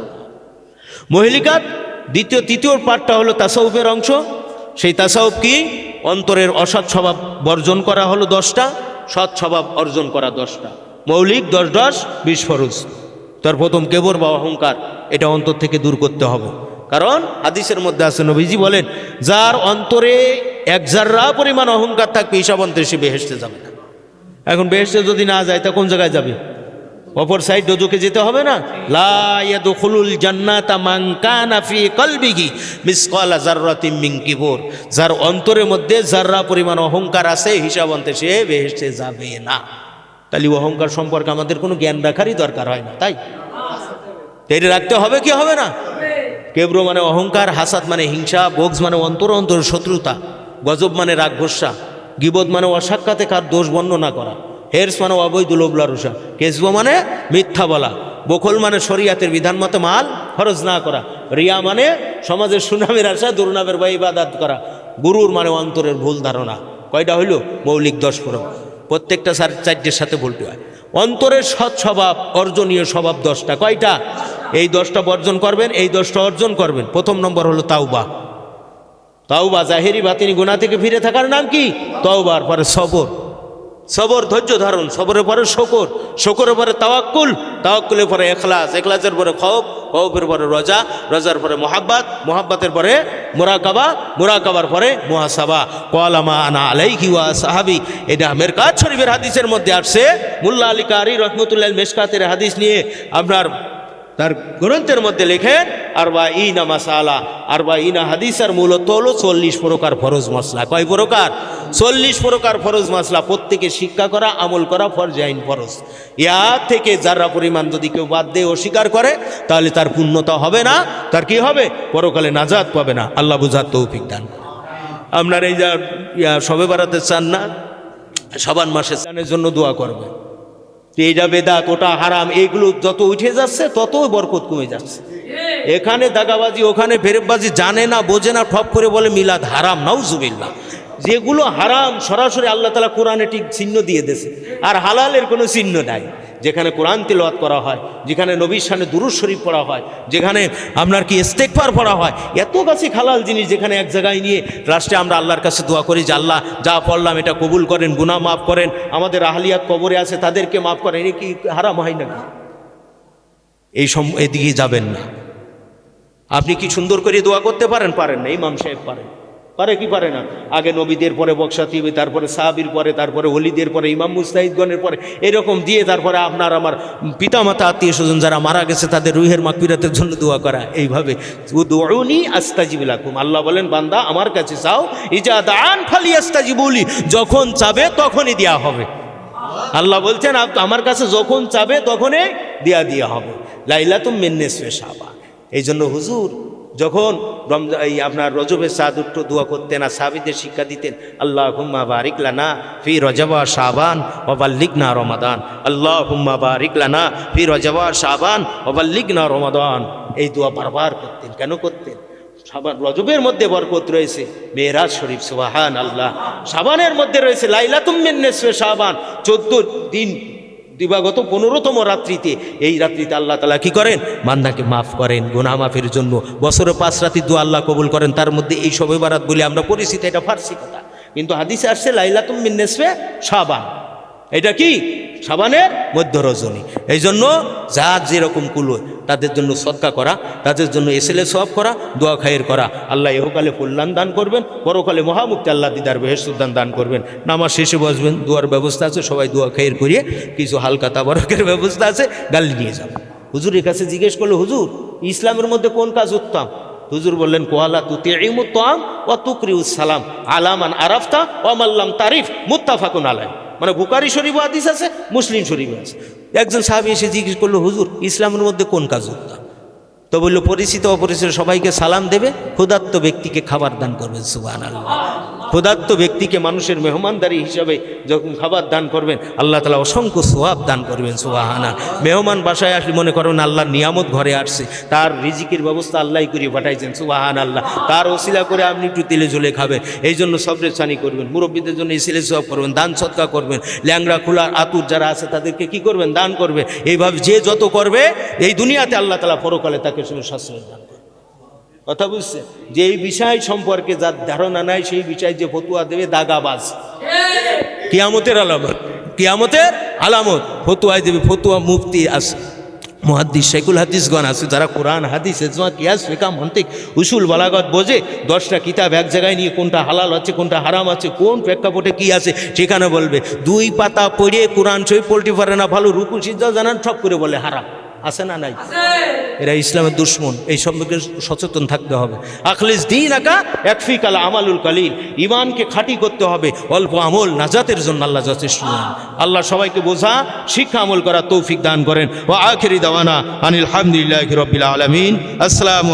মহিলিকাত তৃতীয় পার্টটা হলো তাসাউফের অংশ। সেই তাসাউফ কি? অন্তরের অসৎ স্বভাব বর্জন করা হলো 10টা, সৎ স্বভাব অর্জন করা 10টা। মৌলিক 10 20 ফরজ। তার প্রথম কেবর বা অহংকার, এটা অন্তর থেকে দূর করতে হবে। কারণ হাদিসের মধ্যে আছে, নবীজি বলেন, যার অন্তরে 1 জাররা পরিমাণ অহংকার থাকবে, হিসাব অন্তরে সে বেহেশতে যাবে না। এখন বেহেশতে যদি না যায় তা কোন জায়গায় যাবে? অপর সাইড দোজখে যেতে হবে না? লা ইয়াদখুলুল জান্নাতা মান কানা ফি কলবিহি মিসকালা যাররাতিন মিন কিবর। যার অন্তরের মধ্যে জাররা পরিমাণ অহংকার আছে, হিসাব অন্তে সে বেহেশতে যাবে না। তাহলে অহংকার সম্পর্কে আমাদের কোনো জ্ঞান রাখারই দরকার হয় না, তাই এটা রাখতে হবে কি হবে না? কেবর মানে অহংকার, হাসাদ মানে হিংসা, বগজ মানে অন্তর শত্রুতা, গজব মানে রাগ ঘোষা, গীবত মানে অসাক্ষাতে কার দোষ বর্ণনা করা, হেরস মানে অবৈধ লোভ লালসা, কেসব মানে মিথ্যা বলা, বখল মানে শরিয়াতের বিধান মতো মাল খরচ না করা, রিয়া মানে সমাজের সুনামের আশা দুর্নামের বা ইবাদত করা, গুরুর মানে অন্তরের ভুল ধারণা। কয়টা হইল? মৌলিক 10 ফরক। প্রত্যেকটা 4-4টের সাথে বলতে হয়। অন্তরের সৎ স্বভাব, অর্জনীয় স্বভাব 10টা। কয়টা? এই 10টা বর্জন করবেন, এই 10টা অর্জন করবেন। প্রথম নম্বর হলো তাওবা। তাওবা জাহেরি বাতিনি গুনাহ থেকে ফিরে থাকার নাম কি? তাওবার পরে সবর, সবর ধৈর্য ধারণ, সবরের পরে শকর, শকরের পরে তাওয়াক্কুল, তাওয়াক্কুলের পরে ইখলাস, ইখলাসের পরে খৌফ, খৌফের পরে রজা, রজার পরে মুহাব্বত, মুহাব্বতের পরে মুরাকাবা, মুরাকাবার পরে মুহাসাবা। ক্বালা মা আনা আলাইহি ওয়া সাহাবী, এটা মেরকাত শরীফের হাদিসের মধ্যে আসছে। মোল্লা আলী কারি রহমতুল্লাহ মেশকাতের হাদিস নিয়ে আপনার তার গ্রন্থের মধ্যে লেখেন, আরবাঈনা মাসালা, আরবাঈনা হাদিসের মূলত হলো 40 প্রকার ফরজ মাসলা। কয় প্রকার? 40 প্রকার ফরজ মাসলা। প্রত্যেকে শিক্ষা করা, আমল করা ফরজ আইন ফরজ। ইয়া থেকে যারা পরিমাণ যদি কেউ বাদ দিয়ে অস্বীকার করে, তাহলে তার পূর্ণতা হবে না, তার কি হবে? পরকালে নাজাত পাবে না। আল্লাহ বুঝার তৌফিক দান। আপনার এই যা শবে বারাতে চান না, শাবান মাসে চানের জন্য দোয়া করবে। এইটা বেদাত, ওটা হারাম, এগুলো যত উঠে যাচ্ছে তত বরকত কমে যাচ্ছে। এখানে দাগাবাজি, ওখানে ফেরেববাজি, জানে না বোঝে না, ঠপ করে বলে মিলাদ হারাম। নাউজুবিল্লাহ। যেগুলো হারাম সরাসরি আল্লাহ তাআলা কোরআনে ঠিক চিহ্ন দিয়ে দিয়েছে, আর হালালের কোনো চিহ্ন নাই। যেখানে কোরআন তিলাওয়াত করা হয়, যেখানে নবীর শানে দুরূদ শরীফ পড়া হয়, যেখানে আপনার কি ইস্তেগফার পড়া হয়, এত কাছে হালাল জিনিস যেখানে এক জায়গায় নিয়ে রাষ্ট্রে আমরা আল্লাহর কাছে দোয়া করি যে আল্লাহ যা পড়লাম এটা কবুল করেন, গুনাহ মাফ করেন, আমাদের আহলিয়াত কবরে আছে তাদেরকে মাফ করেন, এটা কি হারাম হয় নাকি? এদিকে যাবেন না। আপনি কি সুন্দর করে দোয়া করতে পারেন? পারেন না। ইমাম সাহেব পারেন, পারে কি পারে না? আগে নবীদের পরে বকশাতিবে, তারপরে সাহাবীর পরে, তারপরে ওলিদের পরে, ইমাম মুজতাহিদগণের পরে, এরকম দিয়ে তারপরে আপনার আমার পিতামাতা আত্মীয় স্বজন যারা মারা গেছে তাদের রুহের মাগফিরাতের জন্য দোয়া করা। এইভাবে উদউনি আস্তাজিব লাকুম, আল্লাহ বলেন বান্দা আমার কাছে চাও, ইজা দান ফালিয়াস্তাজিবু লি, যখন চাবে তখনই দেয়া হবে। আল্লাহ বলছেন আমার কাছে যখন চাবে তখনই দেয়া হবে। লাইলাতুম মিন নিসফি শাবান। এই জন্য হুজুর যখন এই আপনার রজবের চাঁদ উঠত দোয়া করতেন আর সাহাবীদের শিক্ষা দিতেন, আল্লাহুম্মা বারিক লানা ফি রজব ওয়া শাবান ওয়া বাল্লিগনা রমাদান, আল্লাহুম্মা বারিক লানা ফি রজব ওয়া শাবান ওয়া বাল্লিগনা রমাদান। এই দোয়া বারবার করতেন। কেন করতেন? শাবান রজবের মধ্যে বরকত রয়েছে, মেরাজ শরীফ, সুবহানাল্লাহ। শাবানের মধ্যে রয়েছে লাইলাতুম মিন নিসফি শাবান, 14 দিন দিবাগত 15তম রাত্রিতে, এই রাত্রিতে আল্লাহ তাআলা কি করেন? বান্দাকে মাফ করেন, গুনাহ মাফের জন্য বছরে 5 রাতের দোয়া আল্লাহ কবুল করেন। তার মধ্যে এই শবে বারাত বলে আমরা পরিচিত, এটা ফার্সি কথা, কিন্তু হাদিসে আসছে লাইলাতুম মিন নিসফি শাবান। এটা কি? শাবানের মধ্য রজনী। এই জন্য যার যেরকম কুলো তাদের জন্য সদকা করা, তাদের জন্য এসেলে সওয়াব করা, দোয়া খায়ের করা। আল্লাহ ইহকালে কল্যাণ দান করবেন, পরকালে মহামুক্তি আল্লাহ দিদার বেহেশত দান করবেন। নামাজ শেষে বসবেন, দোয়ার ব্যবস্থা আছে, সবাই দোয়া খায়ের করিয়ে কিছু হালকা তাবারকের ব্যবস্থা আছে, গালি নিয়ে যাবেন। হুজুরের কাছে জিজ্ঞেস করলো, হুজুর ইসলামের মধ্যে কোন কাজ উত্তম? হুজুর বললেন কোয়ালা তুতিউমুত তাআম ওয়া তুকরিউস সালাম আলা মান আরাফতা ওয়া মান লাম তারিফ, মুত্তাফাকুন আলাইহি। মানে বুখারী শরীফ হাদিস আছে, মুসলিম শরীফ আছে। একজন সাহাবী এসে জিজ্ঞেস করলো, হুজুর ইসলামের মধ্যে কোন কাজ উত্তম? তো বলল, পরিচিত অপরিচিত সবাইকে সালাম দেবে, ক্ষুধার্ত ব্যক্তিকে খাবার দান করবেন। সুবহানাল্লাহ। ক্ষুধার্ত ব্যক্তিকে মানুষের মেহমানদারি হিসাবে যখন খাবার দান করবেন, আল্লাহ তাআলা অসংখ্য সওয়াব দান করবেন। সুবহানাল্লাহ। মেহমান বাসায় আসলে মনে করেন আল্লাহর নিয়ামত ঘরে আসছে, তার রিজিকের ব্যবস্থা আল্লাহই করে পাঠাইছেন। সুবহানাল্লাহ। তার ওসিলা করে আপনি একটু তেলে ঝোলে খাবেন, এই জন্য সবরের চানি করবেন, মুরব্বীদের জন্য ইসিলে সওয়াব করবেন, দান সদকা করবেন, ল্যাংড়া খোলার আতুর যারা আছে তাদেরকে কি করবেন? দান করবেন। এইভাবে যে যত করবে এই দুনিয়াতে আল্লাহ তাআলা পরকালে তাকে শাস্ত্রের দান করবে। কথা বুঝছে? যে এই বিষয় সম্পর্কে যার ধারণা নাই সেই বিষয় যে ফতুয়া দেবে দাগাবাজ। কিয়ামতের আলামত, কিয়ামতের আলামত ফতুয়ায় দেবে। ফতুয়া মুফতি আছে, মুহাদ্দিস, শাইখুল হাদিসগণ আছে, যারা কোরআন হাদিস ইজমা কিয়াস ফিকহ মন্তিক উসুল বালাগত বোঝে। 10টা কিতাব এক জায়গায় নিয়ে কোনটা হালাল আছে কোনটা হারাম আছে কোন প্রেক্ষাপটে কি আছে সেখানে বলবে। 2 পাতা পড়ে কোরআন শরীফ পড়তে পারে না, ভালো রুকু সিজদা জানান, সব করে বলে হারাম। আছে না নাই? এরা ইসলামের দুশ্মন। এই সম্পর্কে সচেতন থাকতে হবে। আখলিস দীনাকা ইয়াকফিকাল আমালুল কালিল, ঈমানকে খাঁটি করতে হবে, অল্প আমল নাজাতের জন্য আল্লাহ যথেষ্ট। আল্লাহ সবাইকে বোঝা শিক্ষা আমল করা তৌফিক দান করেন। ওয়া আখিরি দাওয়ানা আনিল হামদুলিল্লাহি রাব্বিল আলামিন। আসসালামু